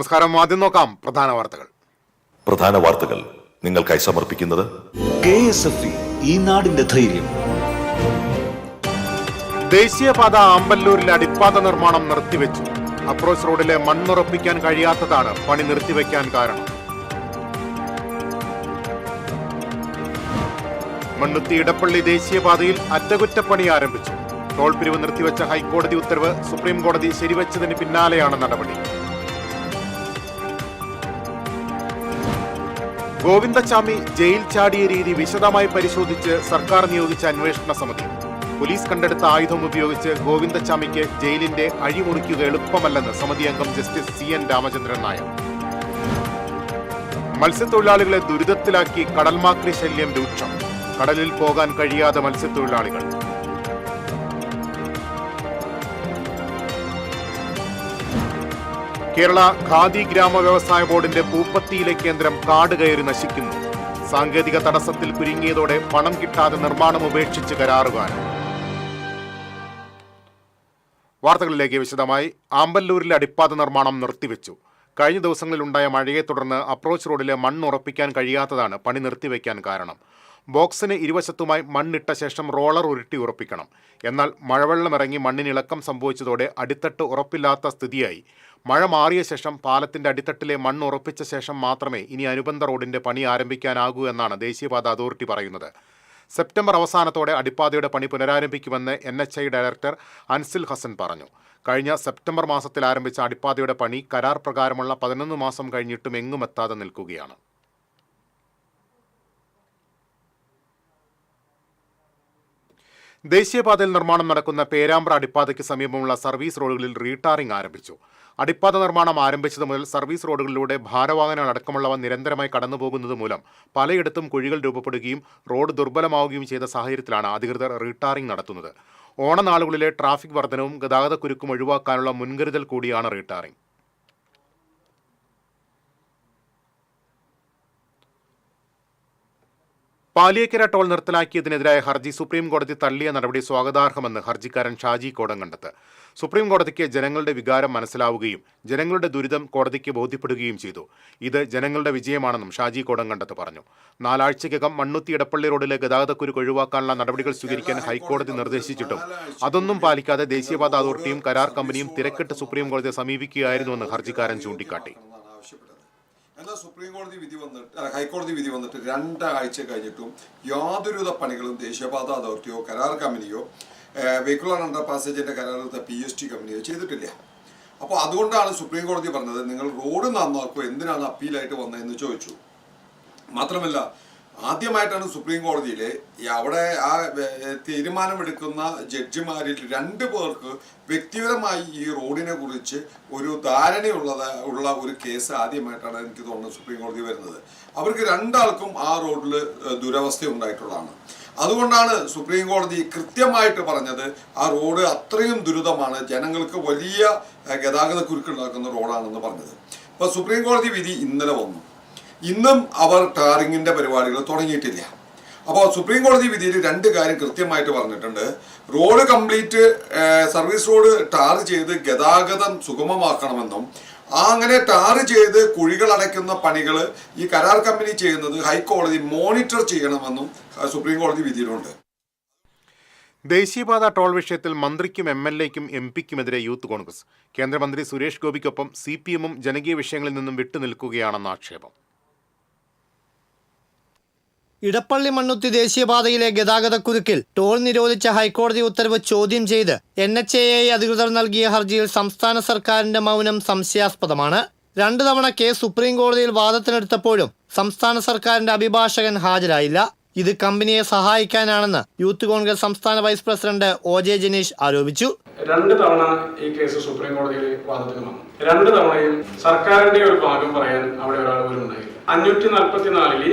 നമസ്കാരം. ആദ്യം നോക്കാം പ്രധാന വാർത്തകൾ നിങ്ങൾക്കായി സമർപ്പിക്കുന്നത് KSFE, ഈ നാടിന്റെ ധൈര്യം. ദേശീയപാത ആമ്പല്ലൂരിലെ അടിപ്പാത നിർമ്മാണം നിർത്തിവെച്ചു. അപ്രോച്ച് റോഡിലെ മണ്ണുറപ്പിക്കാൻ കഴിയാത്തതാണ് പണി നിർത്തിവെക്കാൻ കാരണം. മണ്ണുത്തി ഇടപ്പള്ളി ദേശീയപാതയിൽ അറ്റകുറ്റപ്പണി ആരംഭിച്ചു. ടോൾ പിരിവ് നിർത്തിവെച്ച ഹൈക്കോടതി ഉത്തരവ് സുപ്രീം കോടതി ശരിവച്ചതിന് പിന്നാലെയാണ് നടപടി. ഗോവിന്ദച്ചാമി ജയിൽ ചാടിയ രീതി വിശദമായി പരിശോധിച്ച് സർക്കാർ നിയോഗിച്ച അന്വേഷണ സമിതി. പോലീസ് കണ്ടെടുത്ത ആയുധം ഉപയോഗിച്ച് ഗോവിന്ദച്ചാമിക്ക് ജയിലിന്റെ അഴിമുറിക്കുക എളുപ്പമല്ലെന്ന് സമിതി അംഗം ജസ്റ്റിസ് CN രാമചന്ദ്രൻ നായർ. മത്സ്യത്തൊഴിലാളികളെ ദുരിതത്തിലാക്കി കടൽമാക്രി ശല്യം രൂക്ഷം. കടലിൽ പോകാൻ കഴിയാതെ മത്സ്യത്തൊഴിലാളികൾ. കേരള ഖാദി ഗ്രാമ വ്യവസായ ബോർഡിന്റെ പൂപ്പത്തിയിലെ കേന്ദ്രം കാട് കയറി നശിക്കുന്നു. സാങ്കേതിക തടസ്സത്തിൽ കുരുങ്ങിയതോടെ പണം കിട്ടാതെ നിർമ്മാണം ഉപേക്ഷിച്ച് കരാറുകാരൻ. വാർത്തകളിലേക്ക് വിശദമായി. ആമ്പല്ലൂരിലെ അടിപ്പാത നിർമ്മാണം നിർത്തിവെച്ചു. കഴിഞ്ഞ ദിവസങ്ങളിലുണ്ടായ മഴയെ തുടർന്ന് അപ്രോച്ച് റോഡിലെ മണ്ണ് ഉറപ്പിക്കാൻ കഴിയാത്തതാണ് പണി നിർത്തിവെക്കാൻ കാരണം. ബോക്സിന് ഇരുവശത്തുമായി മണ്ണിട്ട ശേഷം റോളർ ഉരുട്ടി ഉറപ്പിക്കണം. എന്നാൽ മഴവെള്ളമിറങ്ങി മണ്ണിനിളക്കം സംഭവിച്ചതോടെ അടിത്തട്ട് ഉറപ്പില്ലാത്ത സ്ഥിതിയായി. മഴ മാറിയ ശേഷം പാലത്തിന്റെ അടിത്തട്ടിലെ മണ്ണ് ഉറപ്പിച്ച ശേഷം മാത്രമേ ഇനി അനുബന്ധ റോഡിന്റെ പണി ആരംഭിക്കാനാകൂ എന്നാണ് ദേശീയപാത അതോറിറ്റി പറയുന്നത്. സെപ്റ്റംബർ അവസാനത്തോടെ അടിപ്പാതയുടെ പണി പുനരാരംഭിക്കുമെന്ന് NHI ഡയറക്ടർ അൻസിൽ ഹസൻ പറഞ്ഞു. കഴിഞ്ഞ സെപ്റ്റംബർ മാസത്തിൽ ആരംഭിച്ച അടിപ്പാതയുടെ പണി കരാർ പ്രകാരമുള്ള 11 മാസം കഴിഞ്ഞിട്ടും എങ്ങും എത്താതെ നിൽക്കുകയാണ്. ദേശീയപാതയിൽ നിർമ്മാണം നടക്കുന്ന പേരാമ്പ്ര അടിപ്പാതയ്ക്ക് സമീപമുള്ള സർവീസ് റോഡുകളിൽ റീടാറിംഗ് ആരംഭിച്ചു. അടിപ്പാത നിർമ്മാണം ആരംഭിച്ചത് മുതൽ സർവീസ് റോഡുകളിലൂടെ ഭാരവാഹനങ്ങൾ അടക്കമുള്ളവ നിരന്തരമായി കടന്നുപോകുന്നത് മൂലം പലയിടത്തും കുഴികൾ രൂപപ്പെടുകയും റോഡ് ദുർബലമാവുകയും ചെയ്ത സാഹചര്യത്തിലാണ് അധികൃതർ റീടാറിംഗ് നടത്തുന്നത്. ഓണനാളുകളിലെ ട്രാഫിക് വർധനവും ഗതാഗതക്കുരുക്കും ഒഴിവാക്കാനുള്ള മുൻകരുതൽ കൂടിയാണ് റീടാറിംഗ്. പാലിയേക്കര ടോൾ നിർത്തലാക്കിയതിനെതിരായ ഹർജി സുപ്രീം കോടതി തള്ളിയ നടപടി സ്വാഗതാർഹമെന്ന് ഹർജിക്കാരൻ ഷാജി കോടങ്കണ്ടത്ത്. സുപ്രീം കോടതിക്ക് ജനങ്ങളുടെ വികാരം മനസ്സിലാവുകയും ജനങ്ങളുടെ ദുരിതം കോടതിക്ക് ബോധ്യപ്പെടുകയും ചെയ്തു. ഇത് ജനങ്ങളുടെ വിജയമാണെന്നും ഷാജി കോടങ്കണ്ടത്ത് പറഞ്ഞു. 4 ആഴ്ചയ്ക്കകം മണ്ണുത്തി ഇടപ്പള്ളി റോഡിലെ ഗതാഗതക്കുരുക്ക് ഒഴിവാക്കാനുള്ള നടപടികൾ സ്വീകരിക്കാൻ ഹൈക്കോടതി നിർദ്ദേശിച്ചിട്ടും അതൊന്നും പാലിക്കാതെ ദേശീയപാത അതോറിറ്റിയും കരാർ കമ്പനിയും തിരക്കിട്ട് സുപ്രീം കോടതിയെ സമീപിക്കുകയായിരുന്നുവെന്ന് ഹർജിക്കാരൻ ചൂണ്ടിക്കാട്ടി. എന്നാൽ ഹൈക്കോടതി വിധി വന്നിട്ട് 2 ആഴ്ച കഴിഞ്ഞിട്ടും യാതൊരുവിധ പണികളും ദേശീയപാത അതോറിറ്റിയോ കരാർ കമ്പനിയോ വെഹിക്കുലർ അണ്ടർ പാസേജിന്റെ കരാറെടുത്ത PST കമ്പനിയോ ചെയ്തിട്ടില്ല. അപ്പോൾ അതുകൊണ്ടാണ് സുപ്രീം കോടതി പറഞ്ഞത് നിങ്ങൾ റോഡ് നന്നാക്കുക, എന്തിനാണ് അപ്പീലായിട്ട് വന്നതെന്ന് ചോദിച്ചു. മാത്രമല്ല, ആദ്യമായിട്ടാണ് സുപ്രീം കോടതിയിൽ അവിടെ ആ തീരുമാനമെടുക്കുന്ന ജഡ്ജിമാരിൽ 2 പേർക്ക് വ്യക്തിപരമായി ഈ റോഡിനെ കുറിച്ച് ഒരു ധാരണയുള്ള ഒരു കേസ് ആദ്യമായിട്ടാണ് എനിക്ക് തോന്നുന്നത് സുപ്രീം കോടതി വരുന്നത്. അവർക്ക് 2 ആൾക്കും ആ റോഡിൽ ദുരവസ്ഥ ഉണ്ടായിട്ടുള്ളതാണ്. അതുകൊണ്ടാണ് സുപ്രീം കോടതി കൃത്യമായിട്ട് പറഞ്ഞത് ആ റോഡ് അത്രയും ദുരിതമാണ്, ജനങ്ങൾക്ക് വലിയ ഗതാഗത കുരുക്കുണ്ടാക്കുന്ന റോഡാണെന്ന് പറഞ്ഞത്. അപ്പോൾ സുപ്രീം കോടതി വിധി ഇന്നലെ വന്നു. ഇന്നും അവർ ടാറിങ്ങിന്റെ പരിപാടികൾ തുടങ്ങിയിട്ടില്ല. അപ്പോൾ സുപ്രീം കോടതി വിധിയിൽ 2 കാര്യം കൃത്യമായിട്ട് പറഞ്ഞിട്ടുണ്ട്. Road complete service road tar ചെയ്ത് ഗതാഗതം സുഗമമാക്കണമെന്നും അങ്ങനെ ടാർ ചെയ്ത് കുഴികൾ അടയ്ക്കുന്ന പണികൾ ഈ കരാർ കമ്പനി ചെയ്യുന്നത് ഹൈക്കോടതി മോണിറ്റർ ചെയ്യണമെന്നും സുപ്രീം കോടതി വിധിയിലുണ്ട്. ദേശീയപാത ടോൾ വിഷയത്തിൽ മന്ത്രിക്കും MLAയ്ക്കും MP-ക്കുമെതിരെ യൂത്ത് കോൺഗ്രസ്. കേന്ദ്രമന്ത്രി സുരേഷ് ഗോപിക്കൊപ്പം CPM-ഉം ജനകീയ വിഷയങ്ങളിൽ നിന്നും വിട്ടുനിൽക്കുകയാണെന്ന ആക്ഷേപം. ഇടപ്പള്ളി മണ്ണുത്തി ദേശീയപാതയിലെ ഗതാഗതക്കുരുക്കിൽ ടോൾ നിരോധിച്ച ഹൈക്കോടതി ഉത്തരവ് ചോദ്യം ചെയ്ത് NHAI അധികൃതർ നൽകിയ ഹർജിയിൽ സംസ്ഥാന സർക്കാരിന്റെ മൗനം സംശയാസ്പദമാണ്. 2 തവണ കേസ് സുപ്രീം കോടതിയിൽ വാദത്തിനെടുത്തപ്പോഴും സംസ്ഥാന സർക്കാരിന്റെ അഭിഭാഷകൻ ഹാജരായില്ല. ഇത് കമ്പനിയെ സഹായിക്കാനാണെന്ന് യൂത്ത് കോൺഗ്രസ് സംസ്ഥാന വൈസ് പ്രസിഡന്റ് OJ ജനീഷ് ആരോപിച്ചു. 2 തവണ ഈ കേസ് സുപ്രീം കോടതിയിൽ വാദത്തിന് വന്നു. 2 തവണയും സർക്കാരിന്റെ ഒരു ഭാഗം പറയാൻ അവിടെ ഒരാൾ പോലും ഉണ്ടായില്ല. 544 ഈ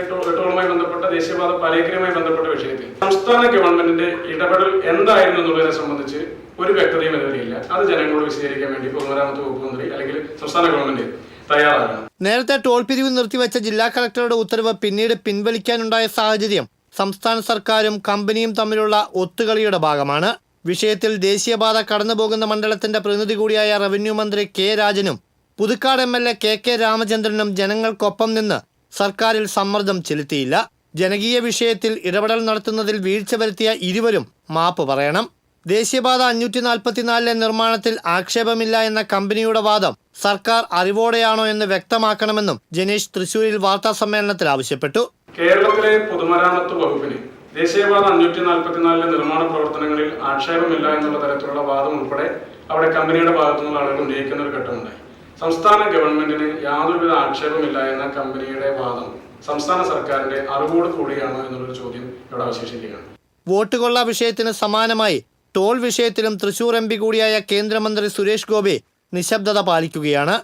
ടോളുമായി ബന്ധപ്പെട്ട ദേശീയപാത പാലിയേക്കരയുമായി ബന്ധപ്പെട്ട വിഷയത്തിൽ സംസ്ഥാന ഗവൺമെന്റിന്റെ ഇടപെടൽ എന്തായിരുന്നു എന്നുള്ളതിനെ സംബന്ധിച്ച് ഒരു വ്യക്തതയും ഇതുവരെയില്ല. അത് ജനങ്ങളോട് വിശദീകരിക്കാൻ വേണ്ടി പൊതുമരാമത്ത് വകുപ്പ് മന്ത്രി അല്ലെങ്കിൽ സംസ്ഥാന ഗവൺമെന്റ് തയ്യാറാകണം. നേരത്തെ ടോൾ പിരിവ് നിർത്തിവെച്ച ജില്ലാ കളക്ടറുടെ ഉത്തരവ് പിന്നീട് പിൻവലിക്കാനുണ്ടായ സാഹചര്യം സംസ്ഥാന സർക്കാരും കമ്പനിയും തമ്മിലുള്ള ഒത്തുകളിയുടെ ഭാഗമാണ്. വിഷയത്തിൽ ദേശീയപാത കടന്നുപോകുന്ന മണ്ഡലത്തിന്റെ പ്രതിനിധി കൂടിയായ റവന്യൂ മന്ത്രി K. രാജനും പുതുക്കാട് MLA KK രാമചന്ദ്രനും ജനങ്ങൾക്കൊപ്പം നിന്ന് സർക്കാരിൽ സമ്മർദ്ദം ചെലുത്തിയില്ല. ജനകീയ വിഷയത്തിൽ ഇടപെടൽ നടത്തുന്നതിൽ വീഴ്ച വരുത്തിയ ഇരുവരും മാപ്പ് പറയണം. ദേശീയപാത 544 നിർമ്മാണത്തിൽ ആക്ഷേപമില്ല എന്ന കമ്പനിയുടെ വാദം സർക്കാർ അറിവോടെയാണോ എന്ന് വ്യക്തമാക്കണമെന്നും ജനീഷ് തൃശൂരിൽ വാർത്താ സമ്മേളനത്തിൽ ആവശ്യപ്പെട്ടു. കേരളത്തിലെ പൊതുമരാമത്ത് വകുപ്പിന് ദേശീയപാത 544 നിർമ്മാണ പ്രവർത്തനങ്ങളിൽ ആക്ഷേപമില്ല എന്നുള്ള തരത്തിലുള്ള വാദം ഉൾപ്പെടെ അവിടെ കമ്പനിയുടെ ഭാഗത്തു നിന്നുള്ള ആളുകൾ ഉന്നയിക്കുന്ന ഒരു ഘട്ടമുണ്ടായി. സംസ്ഥാന ഗവൺമെന്റിന് യാതൊരുവിധ ആക്ഷേപമില്ല എന്ന കമ്പനിയുടെ വാദം സംസ്ഥാന സർക്കാരിന്റെ അറിവോട് കൂടിയാണ് എന്നുള്ളൊരു ചോദ്യം ഇവിടെ അവശേഷിക്കുകയാണ്. വോട്ടുകൊള്ള വിഷയത്തിന് സമാനമായി ടോൾ വിഷയത്തിലും തൃശൂർ MP കൂടിയായ കേന്ദ്രമന്ത്രി സുരേഷ് ഗോപി നിശബ്ദത പാലിക്കുകയാണ്.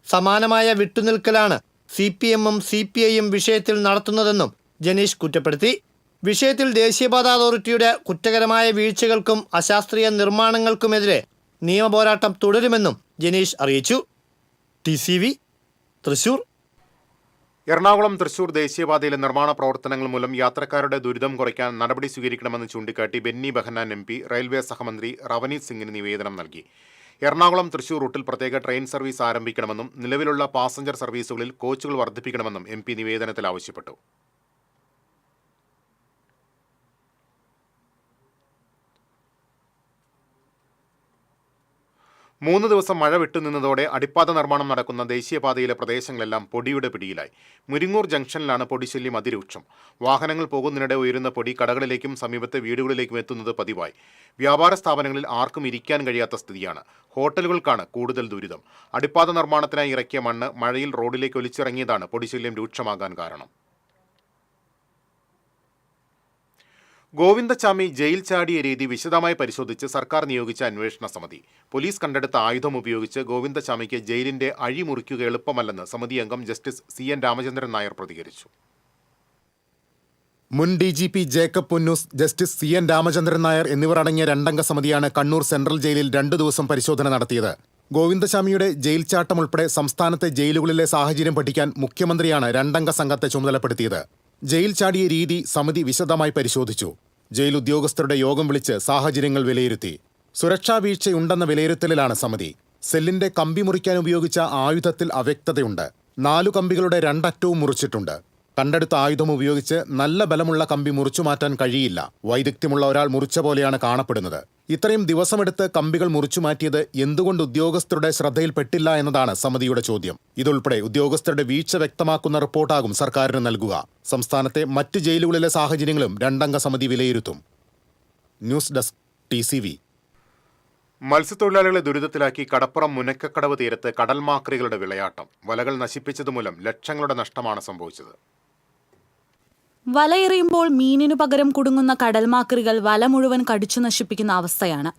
സമാനമായ വിട്ടുനിൽക്കലാണ് CPM-ഉം CPI-യും വിഷയത്തിൽ നടത്തുന്നതെന്നും ജനീഷ് കുറ്റപ്പെടുത്തി. വിഷയത്തിൽ ദേശീയപാത അതോറിറ്റിയുടെ കുറ്റകരമായ വീഴ്ചകൾക്കും അശാസ്ത്രീയ നിർമ്മാണങ്ങൾക്കുമെതിരെ നിയമപോരാട്ടം തുടരുമെന്നും ജനീഷ് അറിയിച്ചു. TCV തൃശൂർ. എറണാകുളം തൃശൂർ ദേശീയപാതയിലെ നിർമ്മാണ പ്രവർത്തനങ്ങൾ മൂലം യാത്രക്കാരുടെ ദുരിതം കുറയ്ക്കാൻ നടപടി സ്വീകരിക്കണമെന്ന് ചൂണ്ടിക്കാട്ടി ബെന്നി ബെഹന്നാൻ MP റെയിൽവേ സഹമന്ത്രി റവനീത് സിംഗിന് നിവേദനം നൽകി. എറണാകുളം തൃശൂർ റൂട്ടിൽ പ്രത്യേക ട്രെയിൻ സർവീസ് ആരംഭിക്കണമെന്നും നിലവിലുള്ള പാസഞ്ചർ സർവീസുകളിൽ കോച്ചുകൾ വർദ്ധിപ്പിക്കണമെന്നും MP നിവേദനത്തിൽ ആവശ്യപ്പെട്ടു. മൂന്ന് ദിവസം മഴ വിട്ടുനിന്നതോടെ അടിപ്പാത നിർമ്മാണം നടക്കുന്ന ദേശീയപാതയിലെ പ്രദേശങ്ങളെല്ലാം പൊടിയുടെ പിടിയിലായി. മുരിങ്ങൂർ ജംഗ്ഷനിലാണ് പൊടിശല്യം അതിരൂക്ഷം. വാഹനങ്ങൾ പോകുന്നതിനിടെ ഉയരുന്ന പൊടി കടകളിലേക്കും സമീപത്തെ വീടുകളിലേക്കും എത്തുന്നത് പതിവായി. വ്യാപാര സ്ഥാപനങ്ങളിൽ ആർക്കും ഇരിക്കാൻ കഴിയാത്ത സ്ഥിതിയാണ്. ഹോട്ടലുകൾക്കാണ് കൂടുതൽ ദുരിതം. അടിപ്പാത നിർമ്മാണത്തിനായി ഇറക്കിയ മണ്ണ് മഴയിൽ റോഡിലേക്ക് ഒലിച്ചിറങ്ങിയതാണ് പൊടിശല്യം രൂക്ഷമാകാൻ കാരണം. ഗോവിന്ദച്ചാമി ജയിൽ ചാടിയ രീതി വിശദമായി പരിശോധിച്ച് സർക്കാർ നിയോഗിച്ച അന്വേഷണ സമിതി. പോലീസ് കണ്ടെടുത്ത ആയുധം ഉപയോഗിച്ച് ഗോവിന്ദച്ചാമിക്ക് ജയിലിന്റെ അഴിമുറിക്കുക എളുപ്പമല്ലെന്ന് സമിതി അംഗം ജസ്റ്റിസ് CN രാമചന്ദ്രൻ നായർ പ്രതികരിച്ചു. മുൻ DGP Jacob Punnoose, justice CN Ramachandran Nair എന്നിവർ അടങ്ങിയ രണ്ടംഗ സമിതിയാണ് കണ്ണൂർ സെൻട്രൽ ജയിലിൽ 2 ദിവസം പരിശോധന നടത്തിയത്. ഗോവിന്ദച്ചാമിയുടെ ജയിൽ ചാട്ടം ഉൾപ്പെടെ സംസ്ഥാനത്തെ ജയിലുകളിലെ സാഹചര്യം പഠിക്കാൻ മുഖ്യമന്ത്രിയാണ് രണ്ടംഗ സംഘത്തെ ചുമതലപ്പെടുത്തിയത്. ജയിൽ ചാടിയ രീതി സമിതി വിശദമായി പരിശോധിച്ചു. ജയിൽ ഉദ്യോഗസ്ഥരുടെ യോഗം വിളിച്ച് സാഹചര്യങ്ങൾ വിലയിരുത്തി. സുരക്ഷാ വീഴ്ചയുണ്ടെന്ന വിലയിരുത്തലിലാണ് സമിതി. സെല്ലിന്റെ കമ്പി മുറിക്കാൻ ഉപയോഗിച്ച ആയുധത്തിൽ അവ്യക്തതയുണ്ട്. 4 കമ്പികളുടെ 2 അറ്റവും മുറിച്ചിട്ടുണ്ട്. കണ്ടെടുത്ത ആയുധം ഉപയോഗിച്ച് നല്ല ബലമുള്ള കമ്പി മുറിച്ചു മാറ്റാൻ കഴിയില്ല. വൈദഗ്ധ്യമുള്ള ഒരാൾ മുറിച്ച പോലെയാണ് കാണപ്പെടുന്നത്. ഇത്രയും ദിവസമെടുത്ത് കമ്പികൾ മുറിച്ചു മാറ്റിയത് എന്തുകൊണ്ട് ഉദ്യോഗസ്ഥരുടെ ശ്രദ്ധയിൽപ്പെട്ടില്ല എന്നതാണ് സമിതിയുടെ ചോദ്യം. ഇതുൾപ്പെടെ ഉദ്യോഗസ്ഥരുടെ വീഴ്ച വ്യക്തമാക്കുന്ന റിപ്പോർട്ടാകും സർക്കാരിന് നൽകുക. സംസ്ഥാനത്തെ മറ്റ് ജയിലുകളിലെ സാഹചര്യങ്ങളും രണ്ടംഗ സമിതി വിലയിരുത്തും. News desk TCV. മത്സ്യത്തൊഴിലാളികളെ ദുരിതത്തിലാക്കി കടപ്പുറം മുനക്കക്കടവ് തീരത്ത് കടൽമാക്രികളുടെ വിളയാട്ടം. വലകൾ നശിപ്പിച്ചതുമൂലം ലക്ഷങ്ങളുടെ നഷ്ടമാണ് സംഭവിച്ചത്. വലയെറിയുമ്പോൾ മീനിനു പകരം കുടുങ്ങുന്ന കടൽമാക്രികൾ വല മുഴുവൻ കടിച്ചു നശിപ്പിക്കുന്ന അവസ്ഥയാണ്.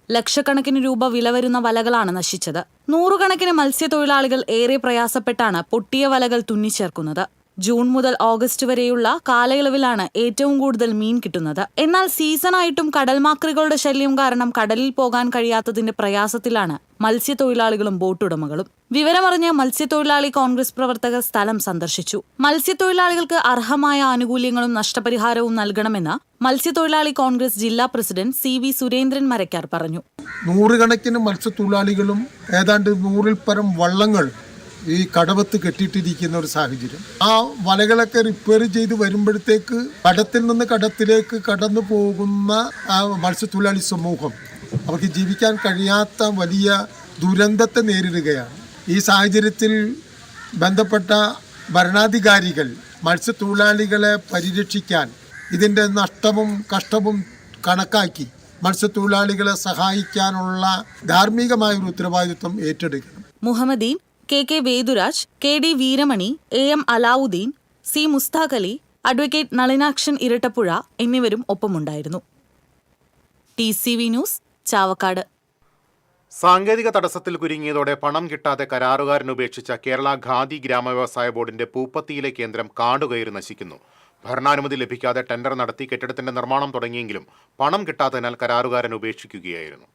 ലക്ഷക്കണക്കിന് രൂപ വില വരുന്ന വലകളാണ് നശിച്ചത്. 100 കണക്കിന് മത്സ്യത്തൊഴിലാളികൾ ഏറെ പ്രയാസപ്പെട്ടാണ് പൊട്ടിയ വലകൾ തുന്നിച്ചേർക്കുന്നത്. ജൂൺ മുതൽ ഓഗസ്റ്റ് വരെയുള്ള കാലയളവിലാണ് ഏറ്റവും കൂടുതൽ മീൻ കിട്ടുന്നത്. എന്നാൽ സീസണായിട്ടും കടൽമാക്രികളുടെ ശല്യം കാരണം കടലിൽ പോകാൻ കഴിയാത്തതിന്റെ പ്രയാസത്തിലാണ് മത്സ്യത്തൊഴിലാളികളും ബോട്ടുടമകളും. വിവരമറിഞ്ഞ മത്സ്യത്തൊഴിലാളി കോൺഗ്രസ് പ്രവർത്തകർ സ്ഥലം സന്ദർശിച്ചു. മത്സ്യത്തൊഴിലാളികൾക്ക് അർഹമായ ആനുകൂല്യങ്ങളും നഷ്ടപരിഹാരവും നൽകണമെന്ന് മത്സ്യത്തൊഴിലാളി കോൺഗ്രസ് ജില്ലാ പ്രസിഡന്റ് CV സുരേന്ദ്രൻ മരക്കാർ പറഞ്ഞു. 100 കണക്കിന് മത്സ്യത്തൊഴിലാളികളും ഏതാണ്ട് 100-ൽ പരം വള്ളങ്ങൾ ഈ കടവത്ത് കെട്ടിയിട്ടിരിക്കുന്ന ഒരു സാഹചര്യം. ആ വലകളൊക്കെ റിപ്പയർ ചെയ്ത് വരുമ്പോഴത്തേക്ക് കടത്തിൽ നിന്ന് കടത്തിലേക്ക് കടന്നു പോകുന്ന ആ മത്സ്യത്തൊഴിലാളി സമൂഹം അവർക്ക് ജീവിക്കാൻ കഴിയാത്ത വലിയ ദുരന്തത്തെ നേരിടുകയാണ്. ഈ സാഹചര്യത്തിൽ ബന്ധപ്പെട്ട ഭരണാധികാരികൾ മത്സ്യത്തൊഴിലാളികളെ പരിരക്ഷിക്കാൻ ഇതിൻ്റെ നഷ്ടവും കഷ്ടവും കണക്കാക്കി മത്സ്യത്തൊഴിലാളികളെ സഹായിക്കാനുള്ള ധാർമ്മികമായ ഒരു ഉത്തരവാദിത്വം ഏറ്റെടുക്കണം. Mohammedan, KK വേദുരാജ്, KD Veeramani, AM Alauddin, C Mushtaq Ali, advocate Nalinakshan Irattapuzha എന്നിവരും ഒപ്പമുണ്ടായിരുന്നു. TCV news, Chavakkad. സാങ്കേതിക തടസ്സത്തിൽ കുരുങ്ങിയതോടെ പണം കിട്ടാതെ കരാറുകാരൻ ഉപേക്ഷിച്ച കേരള ഖാദി ഗ്രാമവ്യവസായ ബോർഡിന്റെ പൂപ്പത്തിയിലെ കേന്ദ്രം കാടുകയറി നശിക്കുന്നു. ഭരണാനുമതി ലഭിക്കാതെ ടെൻഡർ നടത്തി കെട്ടിടത്തിന്റെ നിർമ്മാണം തുടങ്ങിയെങ്കിലും പണം കിട്ടാത്തതിനാൽ കരാറുകാരൻ ഉപേക്ഷിക്കുകയായിരുന്നു.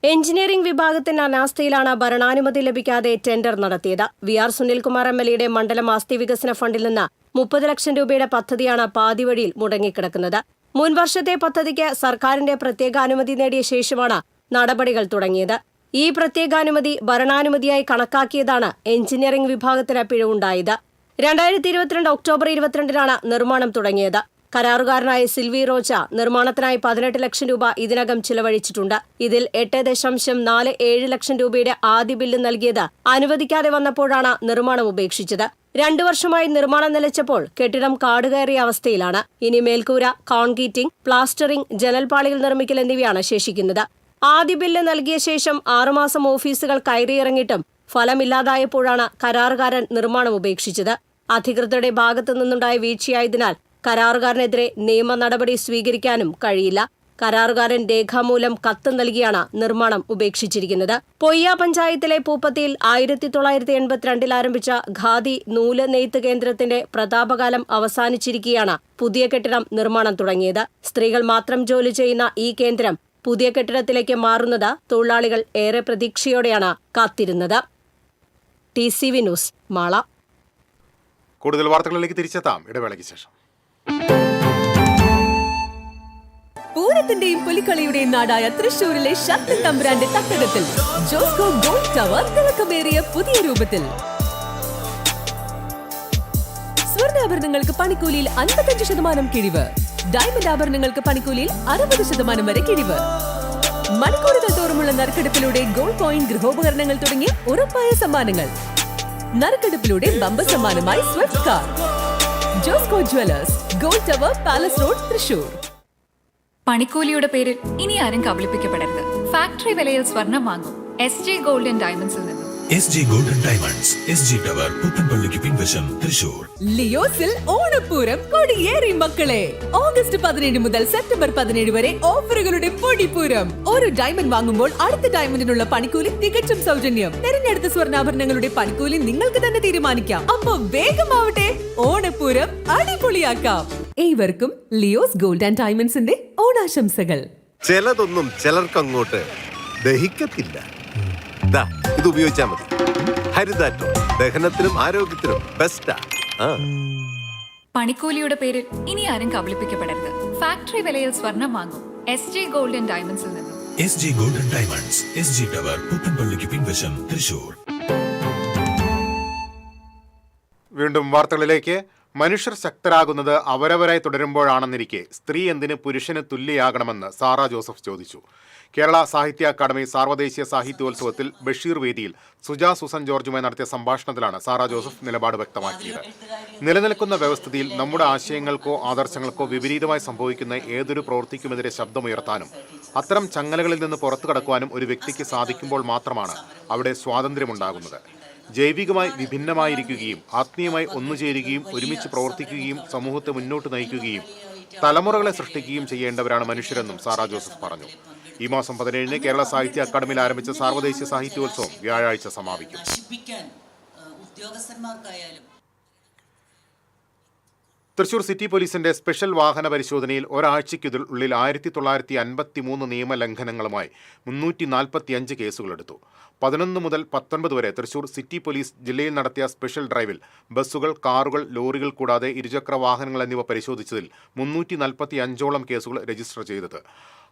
എഞ്ചിനീയറിംഗ് വിഭാഗത്തിന്റെ അനാസ്ഥയിലാണ് ഭരണാനുമതി ലഭിക്കാതെ ടെൻഡർ നടത്തിയത്. VR സുനിൽകുമാർ MLAയുടെ മണ്ഡലം ആസ്തി വികസന ഫണ്ടിൽ നിന്ന് 30 ലക്ഷം രൂപയുടെ പദ്ധതിയാണ് പാതിവഴിയിൽ മുടങ്ങിക്കിടക്കുന്നത്. മുൻ വർഷത്തെ പദ്ധതിക്ക് സർക്കാരിന്റെ പ്രത്യേക അനുമതി നേടിയ ശേഷമാണ് നടപടികൾ തുടങ്ങിയത്. ഈ പ്രത്യേകാനുമതി ഭരണാനുമതിയായി കണക്കാക്കിയതാണ് എഞ്ചിനീയറിംഗ് വിഭാഗത്തിന് പിഴവുണ്ടായത്. 2022 ഒക്ടോബർ 22-നാണ് നിർമ്മാണം തുടങ്ങിയത്. കരാറുകാരനായ സിൽവി റോച്ച നിർമ്മാണത്തിനായി 18 ലക്ഷം രൂപ ഇതിനകം ചിലവഴിച്ചിട്ടുണ്ട്. ഇതിൽ 8.47 ലക്ഷം രൂപയുടെ ആദ്യ ബില്ല് നൽകിയത് അനുവദിക്കാതെ വന്നപ്പോഴാണ് നിർമ്മാണം ഉപേക്ഷിച്ചത്. 2 വർഷമായി നിർമ്മാണം നിലച്ചപ്പോൾ കെട്ടിടം കാടുകയറിയ അവസ്ഥയിലാണ്. ഇനി മേൽക്കൂര, കോൺക്രീറ്റിംഗ്, പ്ലാസ്റ്ററിംഗ്, ജനൽപാളികൾ നിർമ്മിക്കൽ എന്നിവയാണ് ശേഷിക്കുന്നത്. ആദ്യ ബില്ല് നൽകിയ ശേഷം 6 മാസം ഓഫീസുകൾ കയറിയിറങ്ങിയിട്ടും ഫലമില്ലാതായപ്പോഴാണ് കരാറുകാരൻ നിർമ്മാണം ഉപേക്ഷിച്ചത്. അധികൃതരുടെ ഭാഗത്തു നിന്നുണ്ടായ വീഴ്ചയായതിനാൽ കരാറുകാരനെതിരെ നിയമ നടപടി സ്വീകരിക്കാനും കഴിയില്ല. കരാറുകാരൻ രേഖാമൂലം കത്ത് നൽകിയാണ് നിർമ്മാണം ഉപേക്ഷിച്ചിരിക്കുന്നത്. പൊയ്യ പഞ്ചായത്തിലെ പൂപ്പത്തിയിൽ 1982 ആരംഭിച്ച ഖാദി നൂല് നെയ്ത്ത് കേന്ദ്രത്തിന്റെ പ്രതാപകാലം അവസാനിച്ചിരിക്കെയാണ് പുതിയ കെട്ടിടം നിർമ്മാണം തുടങ്ങിയത്. സ്ത്രീകൾ മാത്രം ജോലി ചെയ്യുന്ന ഈ കേന്ദ്രം പുതിയ കെട്ടിടത്തിലേക്ക് മാറുന്നത് തൊഴിലാളികൾ ഏറെ പ്രതീക്ഷയോടെയാണ് കാത്തിരുന്നത്. TCV news, Mala. കൂടുതൽ വാർത്തകളിലേക്ക് തിരിച്ചെത്താം ഇടവേളയ്ക്ക് ശേഷം. പൂരത്തിന്റെയും പുലിക്കളിയുടെയും നാടായ തൃശൂരിലെ ശക്തി തമ്പുരാന്റെ തട്ടകത്തിൽ ജോസ്കോ ഗോൾഡ് ടവർ തിളക്കമേറിയ പുതിയ രൂപത്തിൽ. സ്വർണ്ണാഭരണങ്ങൾക്ക് പണിക്കൂലിയിൽ 55% കിഴിവ്. ഡയമണ്ട് ആഭരണങ്ങൾക്ക് പണിക്കൂലിയിൽ 60% വരെ കിഴിവ്. മണിക്കൂറുകൾ തോറുമുള്ള നറുക്കെടുപ്പിലൂടെ ഗോൾഡ് കോയിൻ, ഗൃഹോപകരണങ്ങൾ തുടങ്ങിയ ഉറപ്പായ സമ്മാനങ്ങൾ. നറുക്കെടുപ്പിലൂടെ ബമ്പർ സമ്മാനമായി Swift car. Josco jewellers, gold tower, palace road, Thrissur. പണിക്കൂലിയുടെ പേരിൽ ഇനി ആരും കബളിപ്പിക്കപ്പെടരുത്. ഫാക്ടറി വിലയിൽ സ്വർണം വാങ്ങും SJ ഗോൾഡ് ആൻഡ് ഡയമണ്ട്സിൽ നിന്നും. SJ gold and diamonds, SG tower, പുത്തൻപള്ളിക്ക് പിൻവശം, തൃശൂർ. ലിയോസിൽ ഓണപ്പൂരം കൊടിയേറി മക്കളെ. ഓഗസ്റ്റ് 17 മുതൽ സെപ്റ്റംബർ 17 വരെ ഓഫറുകളുടെ പൊടിപ്പൂരം. ഓരോ ഡയമണ്ട് വാങ്ങുമ്പോൾ അടുത്ത ഡയമണ്ടിനുള്ള പണിക്കൂലി തികച്ചും സൗജന്യം. തിരഞ്ഞെടുത്ത സ്വർണ്ണാഭരണങ്ങളുടെ പണിക്കൂലി നിങ്ങൾക്ക് തന്നെ തീരുമാനിക്കാം. അപ്പൊ വേഗമാവട്ടെ, ഓണപ്പൂരം അടിപൊളിയാക്കാം. ഏവർക്കും ലിയോസ് ഗോൾഡ് ആൻഡ് ഡയമണ്ട്സിന്റെ ഓണാശംസകൾ. ചിലതൊന്നും ചിലർക്കങ്ങോട്ട് ദഹിക്കത്തില്ല. ഇത് ഉപയോഗിച്ചാൽ മതി. ഹരിതാറ്റോ ദഹനത്തിനും ആരോഗ്യത്തിനും ബെസ്റ്റാ. പണിക്കൂലിയുടെ പേരിൽ ഇനി ആരും കബളിപ്പിക്കപ്പെടരുത്. ഫാക്ടറി വിലയിൽ സ്വർണം വാങ്ങും SJ ഗോൾഡ് ആൻഡ് ഡയമണ്ട്സിൽ നിന്നും. SJ gold and diamonds, SG tower, പുത്തൻപള്ളിക്ക് പിൻവശം, തൃശൂർ. വീണ്ടും വാർത്തകളിലേക്ക്. മനുഷ്യർ ശക്തരാകുന്നത് അവരവരായി തുടരുമ്പോഴാണെന്നിരിക്കെ സ്ത്രീ എന്തിന് പുരുഷന് തുല്യയാകണമെന്ന് സാറാ ജോസഫ് ചോദിച്ചു. കേരള സാഹിത്യ അക്കാദമി സാർവദേശീയ സാഹിത്യോത്സവത്തിൽ ബഷീർ വേദിയിൽ സുജാ സുസൻ ജോർജുമായി നടത്തിയ സംഭാഷണത്തിലാണ് സാറാ ജോസഫ് നിലപാട് വ്യക്തമാക്കിയത്. നിലനിൽക്കുന്ന വ്യവസ്ഥിതിയിൽ നമ്മുടെ ആശയങ്ങൾക്കോ ആദർശങ്ങൾക്കോ വിപരീതമായി സംഭവിക്കുന്ന ഏതൊരു പ്രവൃത്തിക്കുമെതിരെ ശബ്ദമുയർത്താനും അത്തരം ചങ്ങലകളിൽ നിന്ന് പുറത്തു കടക്കുവാനും ഒരു വ്യക്തിക്ക് സാധിക്കുമ്പോൾ മാത്രമാണ് അവിടെ സ്വാതന്ത്ര്യമുണ്ടാകുന്നത്. ജൈവികമായി വിഭിന്നമായിരിക്കുകയും ആത്മീയമായി ഒന്നുചേരുകയും ഒരുമിച്ച് പ്രവർത്തിക്കുകയും സമൂഹത്തെ മുന്നോട്ട് നയിക്കുകയും തലമുറകളെ സൃഷ്ടിക്കുകയും ചെയ്യേണ്ടവരാണ് മനുഷ്യരെന്നും സാറാ ജോസഫ് പറഞ്ഞു. ഈ മാസം 17 കേരള സാഹിത്യ അക്കാദമിയിൽ ആരംഭിച്ച സാർവദേശീയ സാഹിത്യോത്സവം വ്യാഴാഴ്ച സമാപിക്കും. തൃശൂർ സിറ്റി പോലീസിന്റെ സ്പെഷ്യൽ വാഹന പരിശോധനയിൽ ഒരാഴ്ചയ്ക്കുള്ളിൽ 1953 നിയമലംഘനങ്ങളുമായി 345 കേസുകളെടുത്തു. 11 മുതൽ 19 വരെ തൃശൂർ സിറ്റി പോലീസ് ജില്ലയിൽ നടത്തിയ സ്പെഷ്യൽ ഡ്രൈവിൽ ബസ്സുകൾ, കാറുകൾ, ലോറികൾ കൂടാതെ ഇരുചക്ര വാഹനങ്ങൾ എന്നിവ പരിശോധിച്ചതിൽ 345ഓളം കേസുകൾ രജിസ്റ്റർ ചെയ്തത്.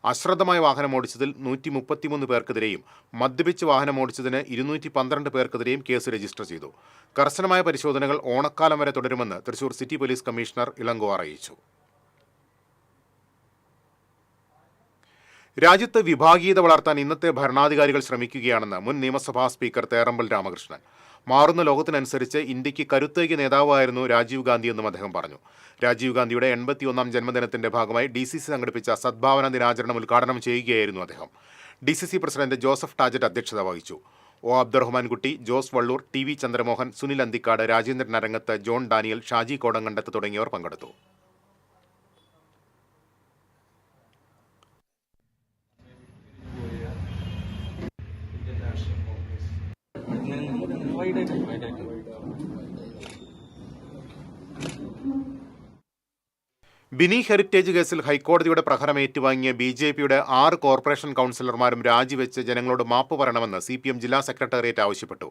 അശ്രദ്ധമായ വാഹനമോടിച്ചതിൽ 133 പേർക്കെതിരെയും മദ്യപിച്ച് വാഹനമോടിച്ചതിന് 212 പേർക്കെതിരെയും കേസ് രജിസ്റ്റർ ചെയ്തു. കർശനമായ പരിശോധനകൾ ഓണക്കാലം വരെ തുടരുമെന്ന് Thrissur city police commissioner Ilango അറിയിച്ചു. രാജ്യത്ത് വിഭാഗീയത വളർത്താൻ ഇന്നത്തെ ഭരണാധികാരികൾ ശ്രമിക്കുകയാണെന്ന് മുൻ നിയമസഭാ സ്പീക്കർ തേറമ്പൽ രാമകൃഷ്ണൻ. മാറുന്ന ലോകത്തിനനുസരിച്ച് ഇന്ത്യക്ക് കരുത്തേകിയ നേതാവായിരുന്നു രാജീവ് ഗാന്ധി എന്നും അദ്ദേഹം പറഞ്ഞു. രാജീവ് ഗാന്ധിയുടെ 81ാം ജന്മദിനത്തിന്റെ ഭാഗമായി DCC സംഘടിപ്പിച്ച സദ്ഭാവന ദിനാചരണം ഉദ്ഘാടനം ചെയ്യുകയായിരുന്നു അദ്ദേഹം. DCC പ്രസിഡന്റ് ജോസഫ് ടാജറ്റ് അധ്യക്ഷത വഹിച്ചു. ഒ. അബ്ദുറഹ്മാൻകുട്ടി, ജോസ് വള്ളൂർ, TV ചന്ദ്രമോഹൻ, സുനിൽ അന്തിക്കാട്, രാജേന്ദ്രൻ അരങ്ങത്ത്, ജോൺ ഡാനിയൽ, ഷാജി കോടങ്കണ്ടത്ത് തുടങ്ങിയവർ പങ്കെടുത്തു. ബിനി ഹെറിറ്റേജ് കേസിൽ ഹൈക്കോടതിയുടെ പ്രഹരം ഏറ്റുവാങ്ങിയ BJPയുടെ 6 കോർപ്പറേഷൻ കൗൺസിലർമാരും രാജിവെച്ച് ജനങ്ങളോട് മാപ്പ് പറയണമെന്ന് CPM ജില്ലാ സെക്രട്ടേറിയറ്റ് ആവശ്യപ്പെട്ടു.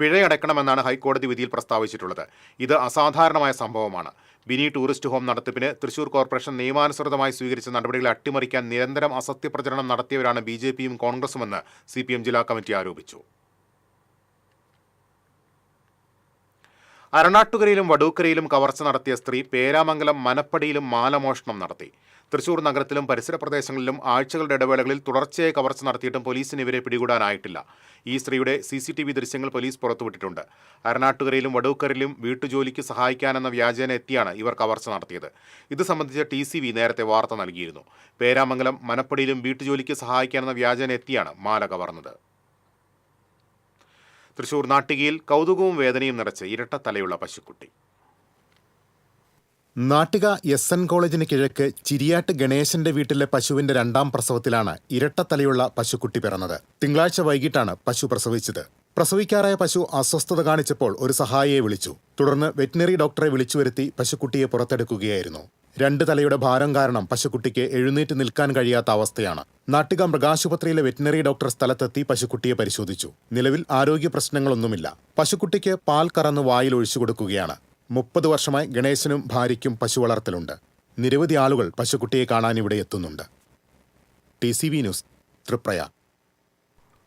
പിഴയടക്കണമെന്നാണ് ഹൈക്കോടതി വിധിയിൽ പ്രസ്താവിച്ചിട്ടുള്ളത്. ഇത് അസാധാരണമായ സംഭവമാണ്. ബിനി ടൂറിസ്റ്റ് ഹോം നടത്തിപ്പിന് തൃശൂർ കോർപ്പറേഷൻ നിയമാനുസൃതമായി സ്വീകരിച്ച നടപടികളെ അട്ടിമറിക്കാൻ നിരന്തരം അസത്യപ്രചരണം നടത്തിയവരാണ് BJPയും കോൺഗ്രസുമെന്ന് CPM ജില്ലാ കമ്മിറ്റി ആരോപിച്ചു. അരണാട്ടുകരയിലും വടൂക്കരയിലും കവർച്ച നടത്തിയ സ്ത്രീ പേരാമംഗലം മനപ്പടിയിലും മാലമോഷണം നടത്തി. തൃശൂർ നഗരത്തിലും പരിസര പ്രദേശങ്ങളിലും ആഴ്ചകളുടെ ഇടവേളകളിൽ തുടർച്ചയായി കവർച്ച നടത്തിയിട്ടും പോലീസിന് ഇവരെ പിടികൂടാനായിട്ടില്ല. ഈ സ്ത്രീയുടെ CCTV ദൃശ്യങ്ങൾ പോലീസ് പുറത്തുവിട്ടിട്ടുണ്ട്. അരണാട്ടുകരയിലും വടൂക്കരയിലും വീട്ടുജോലിക്ക് സഹായിക്കാനെന്ന വ്യാജേന എത്തിയാണ് ഇവർ കവർച്ച നടത്തിയത്. ഇത് സംബന്ധിച്ച് TCV നേരത്തെ വാർത്ത നൽകിയിരുന്നു. പേരാമംഗലം മനപ്പടിയിലും വീട്ടുജോലിക്ക് സഹായിക്കാനെന്ന വ്യാജേന എത്തിയാണ് മാല കവർന്നത്. തൃശൂർ നാട്ടികയിൽ കൗതുകവും വേദനയും നിറച്ച് ഇരട്ടത്തലയുള്ള പശുക്കുട്ടി. നാട്ടിക SN കോളേജിന് കിഴക്ക് ചിരിയാട്ട് ഗണേശന്റെ വീട്ടിലെ പശുവിന്റെ 2ാം പ്രസവത്തിലാണ് ഇരട്ടത്തലയുള്ള പശുക്കുട്ടി പിറന്നത്. തിങ്കളാഴ്ച വൈകിട്ടാണ് പശു പ്രസവിച്ചത്. പ്രസവിക്കാറായ പശു അസ്വസ്ഥത കാണിച്ചപ്പോൾ ഒരു സഹായിയെ വിളിച്ചു. തുടർന്ന് വെറ്റിനറി ഡോക്ടറെ വിളിച്ചു വരുത്തി പശുക്കുട്ടിയെ പുറത്തെടുക്കുകയായിരുന്നു. 2 തലയുടെ ഭാരം കാരണം പശുക്കുട്ടിക്ക് എഴുന്നേറ്റ് നിൽക്കാൻ കഴിയാത്ത അവസ്ഥയാണ്. നാട്ടിക മൃഗാശുപത്രിയിലെ വെറ്റിനറി ഡോക്ടർ സ്ഥലത്തെത്തി പശുക്കുട്ടിയെ പരിശോധിച്ചു. നിലവിൽ ആരോഗ്യ പ്രശ്നങ്ങളൊന്നുമില്ല. പശുക്കുട്ടിക്ക് പാൽ കറന്ന് വായിൽ ഒഴിച്ചു കൊടുക്കുകയാണ്. 30 വർഷമായി ഗണേശനും ഭാര്യയ്ക്കും പശു വളർത്തലുണ്ട്. നിരവധി ആളുകൾ പശുക്കുട്ടിയെ കാണാൻ ഇവിടെ എത്തുന്നുണ്ട്. TCV news, Thriprayar.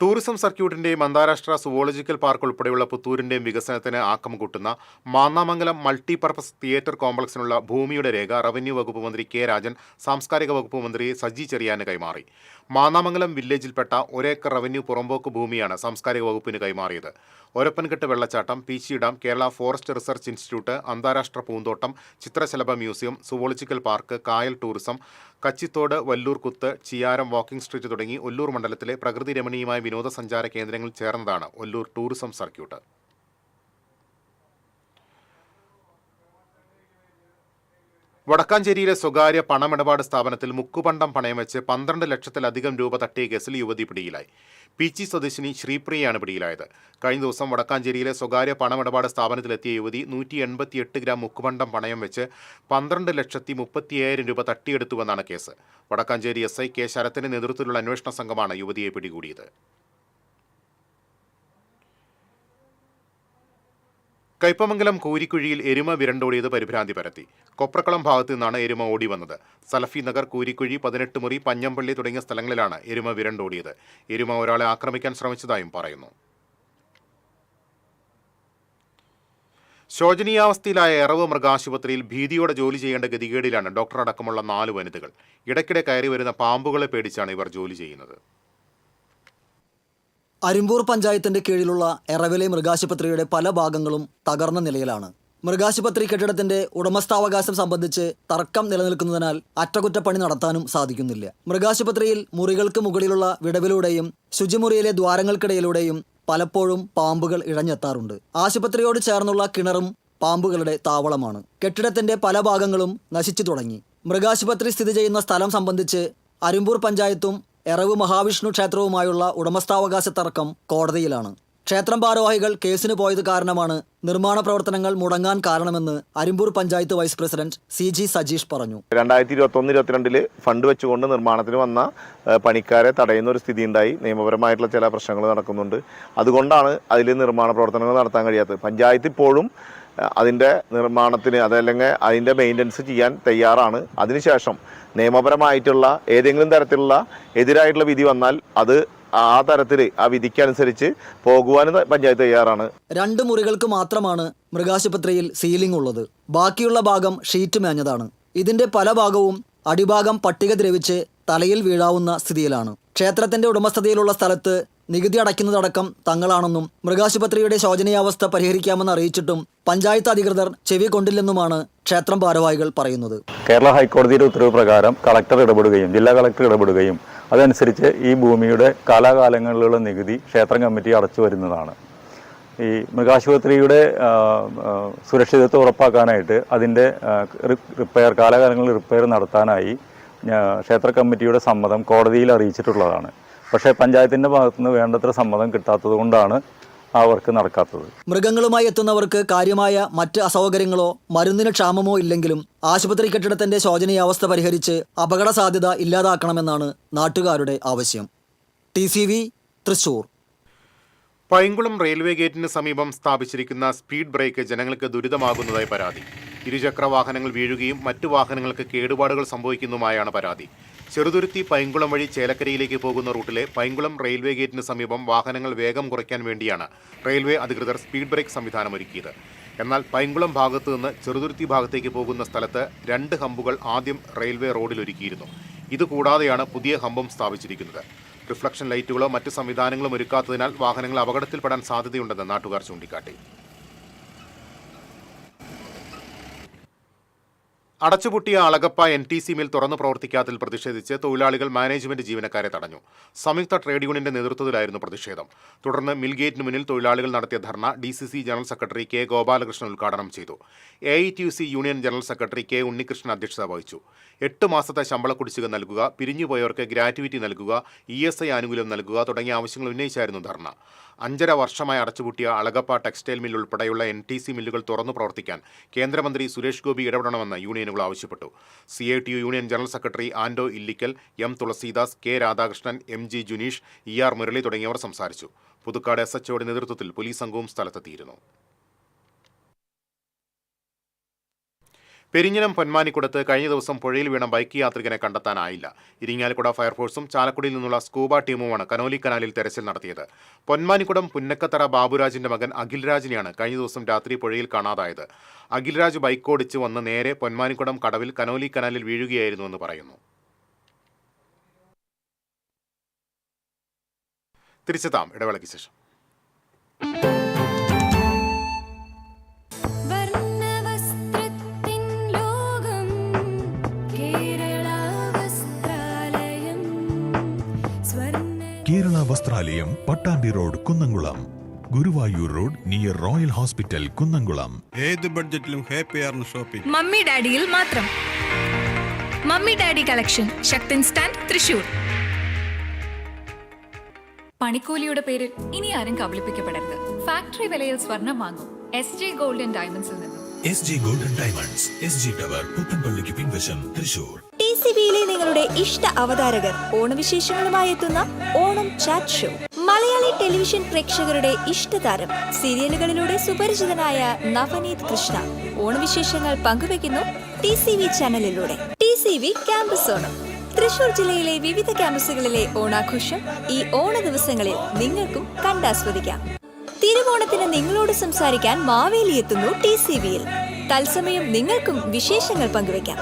ടൂറിസം സർക്യൂട്ടിന്റെയും അന്താരാഷ്ട്ര സുവോളജിക്കൽ പാർക്ക് ഉൾപ്പെടെയുള്ള പുത്തൂരിന്റെയും വികസനത്തിന് ആക്കം കൂട്ടുന്ന മാന്നാമംഗലം മൾട്ടിപർപ്പസ് തിയേറ്റർ കോംപ്ലക്സിനുള്ള ഭൂമിയുടെ രേഖ റവന്യൂ വകുപ്പ് മന്ത്രി K. രാജൻ സാംസ്കാരിക വകുപ്പ് മന്ത്രി സജി ചെറിയാന് കൈമാറി. മാന്നാമംഗലം വില്ലേജിൽപ്പെട്ട 1 ഏക്കർ റവന്യൂ പുറമ്പോക്ക് ഭൂമിയാണ് സാംസ്കാരിക വകുപ്പിന് കൈമാറിയത്. ഒരപ്പൻകെട്ട് വെള്ളച്ചാട്ടം, Peechi dam, Kerala forest research institute, അന്താരാഷ്ട്ര പൂന്തോട്ടം, ചിത്രശലഭ മ്യൂസിയം, സുവോളജിക്കൽ പാർക്ക്, കായൽ ടൂറിസം, കച്ചിത്തോട്, വല്ലൂർ കുത്ത്, ചിയാരം വാക്കിംഗ് സ്ട്രീറ്റ് തുടങ്ങി ഒല്ലൂർ മണ്ഡലത്തിലെ പ്രകൃതി രമണീയമായ വിനോദസഞ്ചാര കേന്ദ്രങ്ങൾ ചേർന്നതാണ് ഒല്ലൂർ ടൂറിസം സർക്യൂട്ട്. വടക്കാഞ്ചേരിയിലെ സ്വകാര്യ പണമിടപാട് സ്ഥാപനത്തിൽ മുക്കുപണ്ടം പണയം വെച്ച് 12 ലക്ഷത്തിലധികം രൂപ തട്ടിയ കേസിൽ യുവതി പിടിയിലായി. പീച്ചി സ്വദേശിനി ശ്രീപ്രിയയാണ് പിടിയിലായത്. കഴിഞ്ഞ ദിവസം വടക്കാഞ്ചേരിയിലെ സ്വകാര്യ പണമിടപാട് സ്ഥാപനത്തിലെത്തിയ യുവതി 188 ഗ്രാം മുക്കുപണ്ടം പണയം വെച്ച് 12,37,000 രൂപ തട്ടിയെടുത്തുവെന്നാണ് കേസ്. Vadakkanchery SI K. ശരത്തിന്റെ നേതൃത്വത്തിലുള്ള അന്വേഷണ സംഘമാണ് യുവതിയെ പിടികൂടിയത്. കയ്പമംഗലം കൂരിക്കുഴിയിൽ എരുമ വിരണ്ടോടിയത് പരിഭ്രാന്തി പരത്തി. കൊപ്രക്കളം ഭാഗത്തു നിന്നാണ് എരുമ ഓടി വന്നത്. സലഫി നഗർ, കൂരിക്കുഴി, 18 മുറി, പഞ്ഞമ്പള്ളി തുടങ്ങിയ സ്ഥലങ്ങളിലാണ് എരുമ വിരണ്ടോടിയത്. എരുമ ഒരാളെ ആക്രമിക്കാൻ ശ്രമിച്ചതായും പറയുന്നു. ശോചനീയാവസ്ഥയിലായ എറവ് മൃഗാശുപത്രിയിൽ ഭീതിയോടെ ജോലി ചെയ്യേണ്ട ഗതികേടിലാണ് ഡോക്ടർ അടക്കമുള്ള 4 വനിതകൾ. ഇടയ്ക്കിടെ കയറി വരുന്ന പാമ്പുകളെ പേടിച്ചാണ് ഇവർ ജോലി ചെയ്യുന്നത്. അരിമ്പൂർ പഞ്ചായത്തിന്റെ കീഴിലുള്ള എറവിലെ മൃഗാശുപത്രിയുടെ പല ഭാഗങ്ങളും തകർന്ന നിലയിലാണ്. മൃഗാശുപത്രി കെട്ടിടത്തിന്റെ ഉടമസ്ഥാവകാശം സംബന്ധിച്ച് തർക്കം നിലനിൽക്കുന്നതിനാൽ അറ്റകുറ്റപ്പണി നടത്താനും സാധിക്കുന്നില്ല. മൃഗാശുപത്രിയിൽ മുറികൾക്ക് മുകളിലുള്ള വിടവിലൂടെയും ശുചിമുറിയിലെ ദ്വാരങ്ങൾക്കിടയിലൂടെയും പലപ്പോഴും പാമ്പുകൾ ഇഴഞ്ഞെത്താറുണ്ട്. ആശുപത്രിയോട് ചേർന്നുള്ള കിണറും പാമ്പുകളുടെ താവളമാണ്. കെട്ടിടത്തിന്റെ പല ഭാഗങ്ങളും നശിച്ചു തുടങ്ങി. മൃഗാശുപത്രി സ്ഥിതി ചെയ്യുന്ന സ്ഥലം സംബന്ധിച്ച് അരിമ്പൂർ പഞ്ചായത്തും എറവ് മഹാവിഷ്ണു ക്ഷേത്രവുമായുള്ള ഉടമസ്ഥാവകാശ തർക്കം കോടതിയിലാണ്. ക്ഷേത്രം ഭാരവാഹികൾ കേസിന് പോയത് കാരണമാണ് നിർമ്മാണ പ്രവർത്തനങ്ങൾ മുടങ്ങാൻ കാരണമെന്ന് Arimpur panchayat vice president CG Sajeesh പറഞ്ഞു. 2021-22 ഫണ്ട് വെച്ചുകൊണ്ട് നിർമ്മാണത്തിന് വന്ന പണിക്കാരെ തടയുന്ന ഒരു സ്ഥിതി ഉണ്ടായി. നിയമപരമായിട്ടുള്ള ചില പ്രശ്നങ്ങൾ നടക്കുന്നുണ്ട്. അതുകൊണ്ടാണ് അതിൽ നിർമ്മാണ പ്രവർത്തനങ്ങൾ നടത്താൻ കഴിയാത്തത്. പഞ്ചായത്ത് ഇപ്പോഴും അതിൻ്റെ നിർമ്മാണത്തിന് അതല്ലെങ്കിൽ അതിൻ്റെ മെയിൻ്റനൻസ് ചെയ്യാൻ തയ്യാറാണ്. അതിനുശേഷം നിയമപരമായിട്ടുള്ള ഏതെങ്കിലും തരത്തിലുള്ള എതിരായിട്ടുള്ള വിധി വന്നാൽ അത് ആ തരത്തിൽ ആ വിധിക്കനുസരിച്ച് പോകുവാനും പഞ്ചായത്ത് തയ്യാറാണ്. 2 മുറികൾക്ക് മാത്രമാണ് മൃഗാശുപത്രിയിൽ സീലിംഗ് ഉള്ളത്. ബാക്കിയുള്ള ഭാഗം ഷീറ്റ് മേഞ്ഞതാണ്. ഇതിന്റെ പല ഭാഗവും അടിഭാഗം പട്ടിക ദ്രവിച്ച് തലയിൽ വീഴാവുന്ന സ്ഥിതിയിലാണ്. ക്ഷേത്രത്തിന്റെ ഉടമസ്ഥതയിലുള്ള സ്ഥലത്ത് നികുതി അടയ്ക്കുന്നതടക്കം തങ്ങളാണെന്നും മൃഗാശുപത്രിയുടെ ശോചനീയാവസ്ഥ പരിഹരിക്കാമെന്ന് അറിയിച്ചിട്ടും പഞ്ചായത്ത് അധികൃതർ ചെവി കൊണ്ടില്ലെന്നുമാണ് ക്ഷേത്രം ഭാരവാഹികൾ പറയുന്നത്. കേരള ഹൈക്കോടതിയുടെ ഉത്തരവ് പ്രകാരം കളക്ടർ ഇടപെടുകയും ജില്ലാ കളക്ടർ ഇടപെടുകയും അതനുസരിച്ച് ഈ ഭൂമിയുടെ കാലാകാലങ്ങളിലുള്ള നികുതി ക്ഷേത്രം കമ്മിറ്റി അടച്ചു വരുന്നതാണ്. ഈ മൃഗാശുപത്രിയുടെ സുരക്ഷിതത്വം ഉറപ്പാക്കാനായിട്ട് അതിൻ്റെ കാലാകാലങ്ങളിൽ റിപ്പയർ നടത്താനായി ക്ഷേത്ര കമ്മിറ്റിയുടെ സമ്മതം കോടതിയിൽ അറിയിച്ചിട്ടുള്ളതാണ്. പക്ഷേ പഞ്ചായത്തിൻ്റെ ഭാഗത്തുനിന്ന് വേണ്ടത്ര സമ്മതം കിട്ടാത്തത് കൊണ്ടാണ് ആ വർക്ക് നടക്കാത്തത്. മൃഗങ്ങളുമായി എത്തുന്നവർക്ക് കാര്യമായ മറ്റ് അസൗകര്യങ്ങളോ മരുന്നിന് ക്ഷാമമോ ഇല്ലെങ്കിലും ആശുപത്രി കെട്ടിടത്തിന്റെ ശോചനീയാവസ്ഥ പരിഹരിച്ച് അപകട സാധ്യത ഇല്ലാതാക്കണമെന്നാണ് നാട്ടുകാരുടെ ആവശ്യം. TCV തൃശൂർ. പൈങ്കുളം റെയിൽവേ ഗേറ്റിന് സമീപം സ്ഥാപിച്ചിരിക്കുന്ന സ്പീഡ് ബ്രേക്ക് ജനങ്ങൾക്ക് ദുരിതമാകുന്നതായി പരാതി. ഇരുചക്ര വാഹനങ്ങൾ വീഴുകയും മറ്റു വാഹനങ്ങൾക്ക് കേടുപാടുകൾ സംഭവിക്കുന്നതുമായാണ് പരാതി. ചെറുതുരുത്തി പൈങ്കുളം വഴി ചേലക്കരയിലേക്ക് പോകുന്ന റൂട്ടിലെ പൈങ്കുളം റെയിൽവേ ഗേറ്റിന് സമീപം വാഹനങ്ങൾ വേഗം കുറയ്ക്കാൻ വേണ്ടിയാണ് റെയിൽവേ അധികൃതർ സ്പീഡ് ബ്രേക്ക് സംവിധാനം ഒരുക്കിയത്. എന്നാൽ പൈങ്കുളം ഭാഗത്തു നിന്ന് ചെറുതുരുത്തി ഭാഗത്തേക്ക് പോകുന്ന സ്ഥലത്ത് 2 ഹമ്പുകൾ ആദ്യം റെയിൽവേ റോഡിൽ ഒരുക്കിയിരുന്നു. ഇതുകൂടാതെയാണ് പുതിയ ഹമ്പും സ്ഥാപിച്ചിരിക്കുന്നത്. റിഫ്ലക്ഷൻ ലൈറ്റുകളോ മറ്റ് സംവിധാനങ്ങളും ഒരുക്കാത്തതിനാൽ വാഹനങ്ങൾ അപകടത്തിൽപ്പെടാൻ സാധ്യതയുണ്ടെന്ന് നാട്ടുകാർ ചൂണ്ടിക്കാട്ടി. അടച്ചുപൂട്ടിയ അളഗപ്പ NTC മിൽ തുറന്നു പ്രവർത്തിക്കാത്തതിൽ പ്രതിഷേധിച്ച് തൊഴിലാളികൾ മാനേജ്മെന്റ് ജീവനക്കാരെ തടഞ്ഞു. സംയുക്ത ട്രേഡ് യൂണിയന്റെ നേതൃത്വത്തിലായിരുന്നു പ്രതിഷേധം. തുടർന്ന് മിൽ ഗേറ്റിന് മുന്നിൽ തൊഴിലാളികൾ നടത്തിയ ധർണ DCC general secretary K. Gopalakrishnan ഉദ്ഘാടനം ചെയ്തു. AITUC union general secretary K. Unnikrishnan അധ്യക്ഷത വഹിച്ചു. 8 മാസത്തെ ശമ്പള കുടിശ്ശിക നൽകുക, പിരിഞ്ഞുപോയവർക്ക് ഗ്രാറ്റുവിറ്റി നൽകുക, ESI ആനുകൂല്യം നൽകുക തുടങ്ങിയ ആവശ്യങ്ങൾ ഉന്നയിച്ചായിരുന്നു ധർണ. 5.5 വർഷമായി അടച്ചുപൂട്ടിയ അളഗപ്പ ടെക്സ്റ്റൈൽ മിൽ ഉൾപ്പെടെയുള്ള NTC മില്ലുകൾ തുറന്നു പ്രവർത്തിക്കാൻ കേന്ദ്രമന്ത്രി സുരേഷ് ഗോപി ഇടപെടണമെന്ന് യൂണിയനുകൾ ആവശ്യപ്പെട്ടു. CITU union general secretary Ando Illikkal, M. Thulasidas, K. Radhakrishnan, MG Juneesh, ER Murali തുടങ്ങിയവർ സംസാരിച്ചു. പുതുക്കാട് SHOയുടെ നേതൃത്വത്തിൽ പോലീസ് സംഘവും സ്ഥലത്തെത്തിയിരുന്നു. പെരിഞ്ഞനം പൊന്മാനിക്കുടത്ത് കഴിഞ്ഞ ദിവസം പുഴയിൽ വീണ ബൈക്ക് യാത്രികനെ കണ്ടെത്താനായില്ല. ഇരിങ്ങാലക്കുട ഫയർഫോഴ്സും ചാലക്കുടിയിൽ നിന്നുള്ള സ്കൂബ ടീമുമാണ് കനോലി കനാലിൽ തെരച്ചിൽ നടത്തിയത്. പൊന്മാനിക്കുടം പുന്നക്കത്തറ ബാബുരാജിന്റെ മകൻ അഖിൽരാജിനെയാണ് കഴിഞ്ഞ ദിവസം രാത്രി പുഴയിൽ കാണാതായത്. അഖിൽരാജ് ബൈക്ക് ഓടിച്ച് വന്ന് നേരെ പൊന്മാനിക്കുടം കടവിൽ കനോലി കനാലിൽ വീഴുകയായിരുന്നുവെന്ന് പറയുന്നു. തിരിച്ചെത്താം ഇടവേളയ്ക്ക് ശേഷം. Kerala Vasthralayam, Pattambi road, Kunnamkulam. Guruvayur road near royal hospital, Kunnamkulam. ഏത് ബഡ്ജറ്റിലും ഹാപ്പിയാണ് ഷോപ്പിംഗ്. മമ്മി ഡാഡിയിൽ മാത്രം. Mummy daddy collection, Sakthan stand, Thrissur. പണിക്കൂലിയുടെ പേരിൽ ഇനി ആരും കബളിപ്പിക്കപ്പെടരുത്. ഫാക്ടറി വിലയിൽ സ്വർണം വാങ്ങും SJ ഗോൾഡ് ആൻഡ് ഡയമണ്ട്സിൽ നിന്നും. SJ gold and diamonds, SG tower, പുത്തൻപള്ളിക്ക് പിൻവശം, തൃശൂർ. TCBയിലെ നിങ്ങളുടെ ഇഷ്ട അവതാരകർ ഓണവിശേഷങ്ങളുമായി എത്തുന്ന Onam chat show. Malayali television പ്രേക്ഷകരുടെ ഇഷ്ടതാരം, സീരിയലുകളിലൂടെ സുപരിചിതനായ നവനീത് കൃഷ്ണ ഓണവിശേഷങ്ങൾ പങ്കുവയ്ക്കുന്നു TCB ചാനലിലൂടെ. TCB campus Onam. തൃശൂർ ജില്ലയിലെ വിവിധ ക്യാമ്പസുകളിലെ ഓണാഘോഷം ഈ ഓണ ദിവസങ്ങളിൽ നിങ്ങൾക്കും കണ്ടാസ്വദിക്കാം. തിരുവോണത്തിന് നിങ്ങളോട് സംസാരിക്കാൻ മാവേലി എത്തുന്നു TCBയിൽ. തത്സമയം നിങ്ങൾക്കും വിശേഷങ്ങൾ പങ്കുവയ്ക്കാം.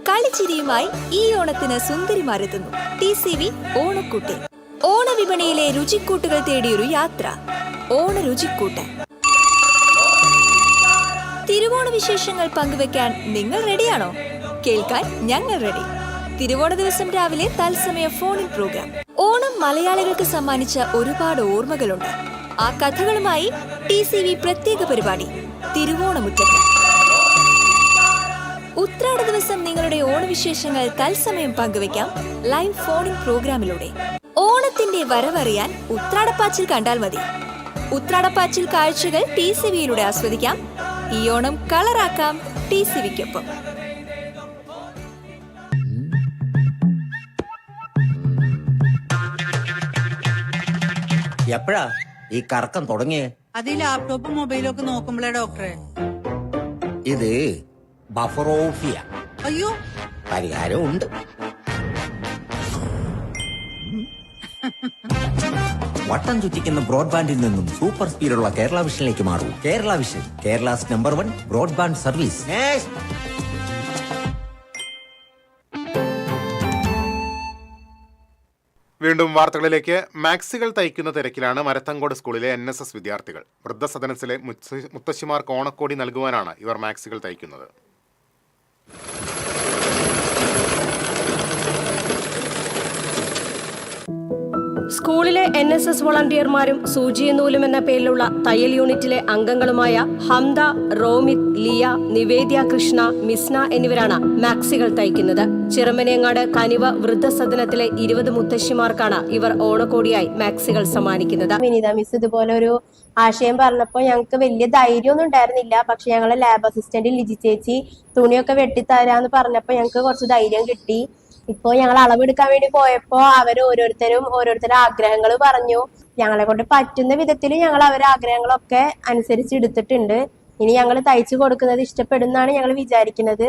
കളിച്ചിരിയുമായി ഈ ഓണത്തിന് സുന്ദരിമാരെത്തുന്നു TCB ഓണക്കൂട്ട്. ഓണവിപണിയിലെ രുചിക്കൂട്ടുകൾ തേടിയൊരു യാത്ര, ഓണ രുചിക്കൂട്ട്. തിരുവോണ വിശേഷങ്ങൾ പങ്കുവെക്കാൻ നിങ്ങൾ റെഡിയാണോ? കേൾക്കാൻ ഞങ്ങൾ റെഡി. തിരുവോണ ദിവസം രാവിലെ തത്സമയ ഫോണിൻ പ്രോഗ്രാം. ഓണം മലയാളികൾക്ക് സമ്മാനിച്ച ഒരുപാട് ഓർമ്മകളുണ്ട്. ആ കഥകളുമായി TCB പ്രത്യേക പരിപാടി തിരുവോണമുറ്റത്ത്. ഉത്രാട ദിവസം നിങ്ങളുടെ ഓണവിശേഷങ്ങൾ തത്സമയം പങ്കുവയ്ക്കാം ലൈവ് ഫോണിൻ പ്രോഗ്രാമിലൂടെ. ഓണത്തിന്റെ വരവറിയാൻ ഉത്രാടപ്പാച്ചിൽ കണ്ടാൽ മതി. ഉത്രാടപ്പാച്ചിൽ കാഴ്ചകൾ TCBയിലൂടെ ആസ്വദിക്കാം. ഈ ഓണം കളറാക്കാം TCBക്കൊപ്പം. എപ്പോഴാ ഈ കറക്കം തുടങ്ങിയേ? അത് ലാപ്ടോപ്പും മൊബൈലും ഒക്കെ നോക്കുമ്പോഴേ ഡോക്ടറെ. ഇത് ബഫറോഫിയ. അയ്യോ, പരിഹാരം ഉണ്ട്. വട്ടം ചുറ്റിക്കുന്ന ബ്രോഡ്ബാൻഡിൽ നിന്നും സൂപ്പർ സ്പീഡുള്ള കേരള വിഷനിലേക്ക് മാറൂ. Kerala vision, Kerala's number 1 broadband service. വീണ്ടും വാർത്തകളിലേക്ക്. മാക്സികൾ തയ്ക്കുന്ന തിരക്കിലാണ് മരത്തങ്കോട് സ്കൂളിലെ NSS വിദ്യാർത്ഥികൾ. വൃദ്ധസദനത്തിലെ മുത്തശ്ശിമാർക്ക് ഓണക്കോടി നൽകുവാനാണ് ഇവർ മാക്സികൾ തയ്ക്കുന്നത്. സ്കൂളിലെ NSS വോളണ്ടിയർമാരും സൂചിയും നൂലും എന്ന പേരിലുള്ള തയ്യൽ യൂണിറ്റിലെ അംഗങ്ങളുമായ ഹംദ, റോമിത്, ലിയ, നിവേദ്യ കൃഷ്ണ, മിസ്ന എന്നിവരാണ് മാക്സികൾ തയ്ക്കുന്നത്. ചിറമനേങ്ങാട് കനിവ വൃദ്ധസദനത്തിലെ 20 മുത്തശ്ശിമാർക്കാണ് ഇവർ ഓണക്കോടിയായി മാക്സികൾ സമ്മാനിക്കുന്നത്. വിനീത മിസ് ഇതുപോലെ ഒരു ആശയം പറഞ്ഞപ്പോൾ ഞങ്ങൾക്ക് വലിയ ധൈര്യമൊന്നും ഉണ്ടായിരുന്നില്ല. പക്ഷെ ഞങ്ങളെ ലാബ് അസിസ്റ്റന്റ് ലിജി ചേച്ചി തുണിയൊക്കെ വെട്ടിത്തരാന്ന് പറഞ്ഞപ്പോൾ ഞങ്ങൾക്ക് കുറച്ച് ധൈര്യം കിട്ടി. ഇപ്പോൾ ഞങ്ങൾ അളവെടുക്കാൻ വേണ്ടി പോയപ്പോൾ അവർ ഓരോരുത്തരുടെ ആഗ്രഹങ്ങൾ പറഞ്ഞു. ഞങ്ങളെ കൊണ്ട് പറ്റുന്ന വിധത്തിൽ ഞങ്ങൾ അവരുടെ ആഗ്രഹങ്ങളൊക്കെ അനുസരിച്ച് എടുത്തിട്ടുണ്ട്. ഇനി ഞങ്ങൾ തയ്ച്ചു കൊടുക്കുന്നത് ഇഷ്ടപ്പെടുന്നാണ് ഞങ്ങൾ വിചാരിക്കുന്നത്.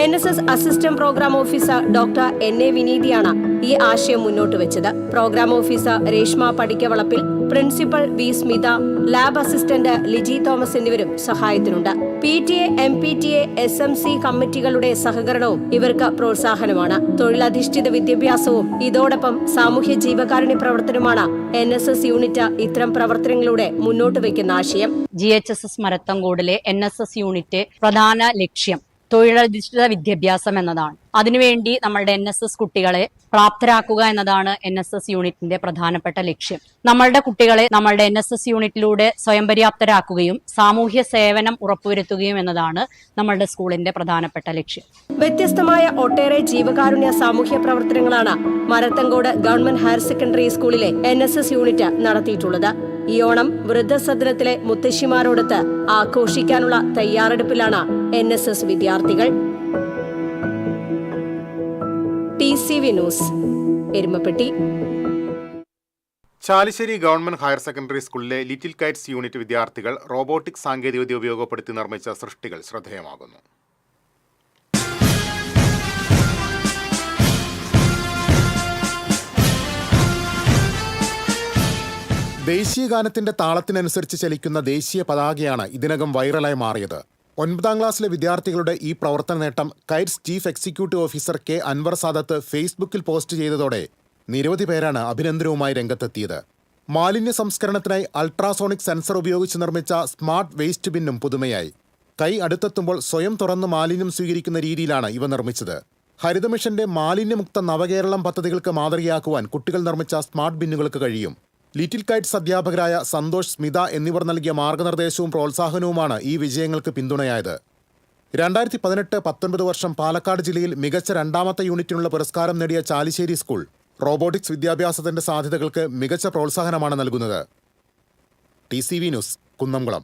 NSS assistant program officer doctor NA വിനീതിയാണ് ഈ ആശയം മുന്നോട്ട് വെച്ചത്. Program officer Reshma Padikkavalappil, principal V Smitha, lab assistant Liji Thomas എന്നിവരും സഹായത്തിനുണ്ട്. PTA, MPTA, SMC കമ്മിറ്റികളുടെ സഹകരണവും ഇവർക്ക് പ്രോത്സാഹനമാണ്. തൊഴിലധിഷ്ഠിത വിദ്യാഭ്യാസവും ഇതോടൊപ്പം സാമൂഹ്യ ജീവകാരുണ്യ പ്രവർത്തനവുമാണ് NSS യൂണിറ്റ് ഇത്തരം പ്രവർത്തനങ്ങളിലൂടെ മുന്നോട്ട് വയ്ക്കുന്ന ആശയം. GHSS മരത്തങ്കോടിലെ NSS യൂണിറ്റ് പ്രധാന ലക്ഷ്യം തൊഴിലധിഷ്ഠിത വിദ്യാഭ്യാസം എന്നതാണ്. അതിനുവേണ്ടി നമ്മളുടെ NSS കുട്ടികളെ പ്രാപ്തരാക്കുക എന്നതാണ് NSS യൂണിറ്റിന്റെ പ്രധാനപ്പെട്ട ലക്ഷ്യം. നമ്മളുടെ കുട്ടികളെ നമ്മളുടെ NSS യൂണിറ്റിലൂടെ സ്വയം പര്യാപ്തരാക്കുകയും സാമൂഹ്യ സേവനം ഉറപ്പുവരുത്തുകയും എന്നതാണ് നമ്മളുടെ സ്കൂളിന്റെ പ്രധാനപ്പെട്ട ലക്ഷ്യം. വ്യത്യസ്തമായ ഒട്ടേറെ ജീവകാരുണ്യ സാമൂഹ്യ പ്രവർത്തനങ്ങളാണ് മരത്തങ്കോട് ഗവൺമെന്റ് ഹയർ സെക്കൻഡറി സ്കൂളിലെ NSS യൂണിറ്റ് നടത്തിയിട്ടുള്ളത്. ഈ ഓണം വൃദ്ധസദനത്തിലെ മുത്തശ്ശിമാരോടൊത്ത് ആഘോഷിക്കാനുള്ള തയ്യാറെടുപ്പിലാണ് NSS വിദ്യാർത്ഥികൾ. TCV news, Erumapetty. Chalissery government higher secondary സ്കൂളിലെ ലിറ്റിൽ കൈറ്റ്സ് യൂണിറ്റ് വിദ്യാർത്ഥികൾ റോബോട്ടിക് സാങ്കേതികവിദ്യ ഉപയോഗപ്പെടുത്തി നിർമ്മിച്ച സൃഷ്ടികൾ ശ്രദ്ധേയമാകുന്നു. ദേശീയ ഗാനത്തിന്റെ താളത്തിനനുസരിച്ച് ചലിക്കുന്ന ദേശീയ പതാകയാണ് ഇതിനകം വൈറലായി മാറിയത്. 9ാം ക്ലാസ്സിലെ വിദ്യാർത്ഥികളുടെ ഈ പ്രവർത്തന നേട്ടം kites chief executive officer K. Anvar Sadath ഫേസ്ബുക്കിൽ പോസ്റ്റ് ചെയ്തതോടെ നിരവധി പേരാണ് അഭിനന്ദനവുമായി രംഗത്തെത്തിയത്. മാലിന്യ സംസ്കരണത്തിനായി അൾട്രാസോണിക് സെൻസർ ഉപയോഗിച്ച് നിർമ്മിച്ച സ്മാർട്ട് വേസ്റ്റ് ബിന്നും പുതുമയായി. കൈ അടുത്തെത്തുമ്പോൾ സ്വയം തുറന്ന് മാലിന്യം സ്വീകരിക്കുന്ന രീതിയിലാണ് ഇവ നിർമ്മിച്ചത്. ഹരിതമിഷന്റെ മാലിന്യമുക്ത നവകേരളം പദ്ധതികൾക്ക് മാതൃകയാക്കുവാൻ കുട്ടികൾ നിർമ്മിച്ച സ്മാർട്ട് ബിന്നുകൾക്ക് കഴിയും. ലിറ്റിൽ കൈറ്റ്സ് അധ്യാപകരായ സന്തോഷ്, സ്മിത എന്നിവർ നൽകിയ മാർഗനിർദ്ദേശവും പ്രോത്സാഹനവുമാണ് ഈ വിജയങ്ങൾക്ക് പിന്തുണയായത്. 2018-19 വർഷം പാലക്കാട് ജില്ലയിൽ മികച്ച 2ാമത്തെ യൂണിറ്റിനുള്ള പുരസ്കാരം നേടിയ ചാലിശ്ശേരി സ്കൂൾ റോബോട്ടിക്സ് വിദ്യാഭ്യാസത്തിന്റെ സാധ്യതകൾക്ക് മികച്ച പ്രോത്സാഹനമാണ് നൽകുന്നത്. TCV news, Kunnamkulam.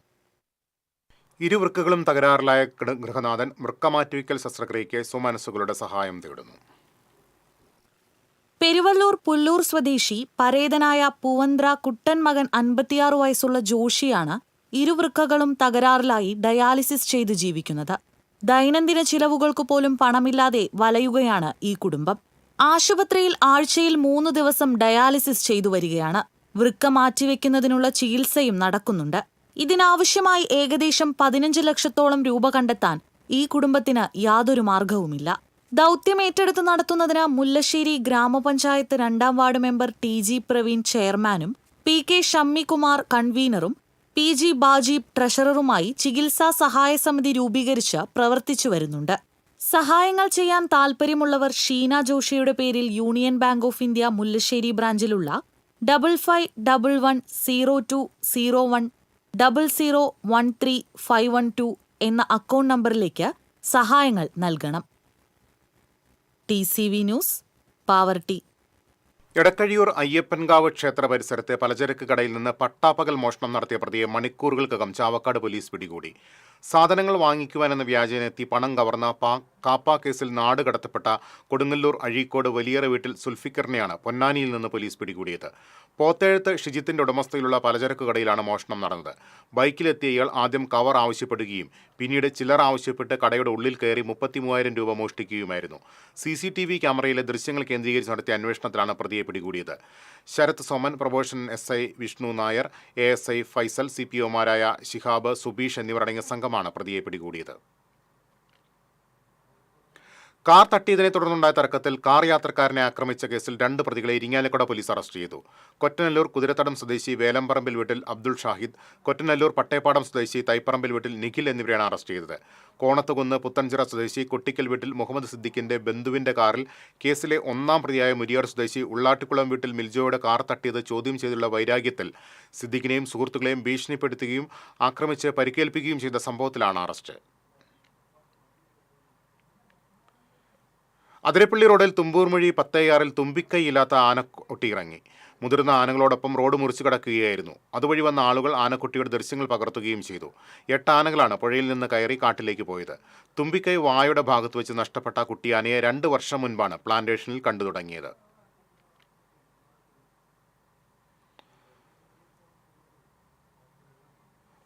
ഇരുവൃക്കകളും തകരാറിലായ ഗൃഹനാഥൻ വൃക്കമാറ്റിവയ്ക്കൽ ശസ്ത്രക്രിയയ്ക്ക് സുമനസ്സുകളുടെ സഹായം തേടുന്നു. പെരുവള്ളൂർ പുല്ലൂർ സ്വദേശി പരേതനായ പൂവന്ത്ര കുട്ടൻ മകൻ 56 വയസ്സുള്ള ജോഷിയാണ് ഇരുവൃക്കകളും തകരാറിലായി ഡയാലിസിസ് ചെയ്ത് ജീവിക്കുന്നത്. ദൈനംദിന ചിലവുകൾക്ക് പോലും പണമില്ലാതെ വലയുകയാണ് ഈ കുടുംബം. ആശുപത്രിയിൽ ആഴ്ചയിൽ 3 ദിവസം ഡയാലിസിസ് ചെയ്തു വരികയാണ്. വൃക്ക മാറ്റിവെക്കുന്നതിനുള്ള ചികിത്സയും നടക്കുന്നുണ്ട്. ഇതിനാവശ്യമായി ഏകദേശം 15 ലക്ഷത്തോളം രൂപ കണ്ടെത്താൻ ഈ കുടുംബത്തിന് യാതൊരു മാർഗവുമില്ല. ദൗത്യം ഏറ്റെടുത്ത് നടത്തുന്നതിന് മുല്ലശ്ശേരി ഗ്രാമപഞ്ചായത്ത് 2ാം വാർഡ് മെമ്പർ TG പ്രവീൺ ചെയർമാനും PK ഷമ്മികുമാർ കൺവീനറും PG ബാജീബ് ട്രഷററുമായി ചികിത്സാ സഹായ സമിതി രൂപീകരിച്ച് പ്രവർത്തിച്ചു വരുന്നുണ്ട്. സഹായങ്ങൾ ചെയ്യാൻ താൽപ്പര്യമുള്ളവർ ഷീന ജോഷിയുടെ പേരിൽ union bank of India Mullassery ബ്രാഞ്ചിലുള്ള 5511020013 എന്ന അക്കൗണ്ട് നമ്പറിലേക്ക് സഹായങ്ങൾ നൽകണം. TCV news, Pavaratty. എടക്കഴിയൂർ അയ്യപ്പൻകാവ് ക്ഷേത്ര പരിസരത്തെ പലചരക്ക് കടയിൽ നിന്ന് പട്ടാപ്പകൽ മോഷണം നടത്തിയ പ്രതിയെ മണിക്കൂറുകൾക്കകം ചാവക്കാട് പോലീസ് പിടികൂടി. സാധനങ്ങൾ വാങ്ങിക്കുവാനെന്ന വ്യാജേനെത്തി പണം കവർന്ന കാപ്പ കേസിൽ നാട് കടത്തപ്പെട്ട കൊടുങ്ങല്ലൂർ അഴീക്കോട് വലിയറ വീട്ടിൽ സുൽഫിക്കറിനെയാണ് പൊന്നാനിയിൽ നിന്ന് പോലീസ് പിടികൂടിയത്. പോത്തേഴത്ത് ഷിജിത്തിന്റെ ഉടമസ്ഥയിലുള്ള പലചരക്ക് കടയിലാണ് മോഷണം നടന്നത്. ബൈക്കിലെത്തിയ ഇയാൾ ആദ്യം കവർ ആവശ്യപ്പെടുകയും പിന്നീട് ചില്ലറ ആവശ്യപ്പെട്ട് കടയുടെ ഉള്ളിൽ കയറി 33,000 രൂപ മോഷ്ടിക്കുകയുമായിരുന്നു. CCTV ക്യാമറയിലെ ദൃശ്യങ്ങൾ കേന്ദ്രീകരിച്ച് നടത്തിയ അന്വേഷണത്തിലാണ് പ്രതിയെ പിടികൂടിയത്. Sarath Soman, probation SI Vishnu Nair, ASI Faisal, CPOമാരായ ശിഹാബ്, സുബീഷ് എന്നിവരടങ്ങിയ സംഘമാണ് പ്രതിയെ പിടികൂടിയത്. കാർ തട്ടിയതിനെ തുടർന്നുണ്ടായ തർക്കത്തിൽ കാർ യാത്രക്കാരനെ ആക്രമിച്ച കേസിൽ 2 പ്രതികളെ ഇരിങ്ങാലക്കുട പോലീസ് അറസ്റ്റ് ചെയ്തു. കൊറ്റനല്ലൂർ കുതിരത്തടം സ്വദേശി വേലമ്പറമ്പിൽ വീട്ടിൽ അബ്ദുൾ ഷാഹിദ്, കൊറ്റനല്ലൂർ പട്ടേപ്പാടം സ്വദേശി തൈപ്പറമ്പിൽ വീട്ടിൽ നിഖിൽ എന്നിവരെയാണ് അറസ്റ്റ് ചെയ്തത്. കോണത്തുകുന്ന് പുത്തൻചിറ സ്വദേശി കൊട്ടിക്കൽ വീട്ടിൽ മുഹമ്മദ് സിദ്ദിഖിന്റെ ബന്ധുവിന്റെ കാറിൽ കേസിലെ 1ാം പ്രതിയായ മുരിയാർ സ്വദേശി ഉള്ളാട്ടിക്കുളം വീട്ടിൽ മിൽജോയുടെ കാർ തട്ടിയത് ചോദ്യം ചെയ്തുള്ള വൈരാഗ്യത്തിൽ സിദ്ദിഖിനെയും സുഹൃത്തുക്കളെയും ഭീഷണിപ്പെടുത്തുകയും ആക്രമിച്ച് പരിക്കേൽപ്പിക്കുകയും ചെയ്ത സംഭവത്തിലാണ് അറസ്റ്റ്. അതിരപ്പള്ളി റോഡിൽ തുമ്പൂർമൊഴി 10 തുമ്പിക്കൈയില്ലാത്ത ആന ഒട്ടിയിറങ്ങി. മുതിർന്ന ആനകളോടൊപ്പം റോഡ് മുറിച്ചു കടക്കുകയായിരുന്നു. അതുവഴി വന്ന ആളുകൾ ആനക്കുട്ടിയുടെ ദൃശ്യങ്ങൾ പകർത്തുകയും ചെയ്തു. 8 ആനകളാണ് പുഴയിൽ നിന്ന് കയറി കാട്ടിലേക്ക് പോയത്. തുമ്പിക്കൈ വായുടെ ഭാഗത്ത് വെച്ച് നഷ്ടപ്പെട്ട കുട്ടിയാനയെ 2 വർഷം മുൻപാണ് പ്ലാന്റേഷനിൽ കണ്ടു തുടങ്ങിയത്.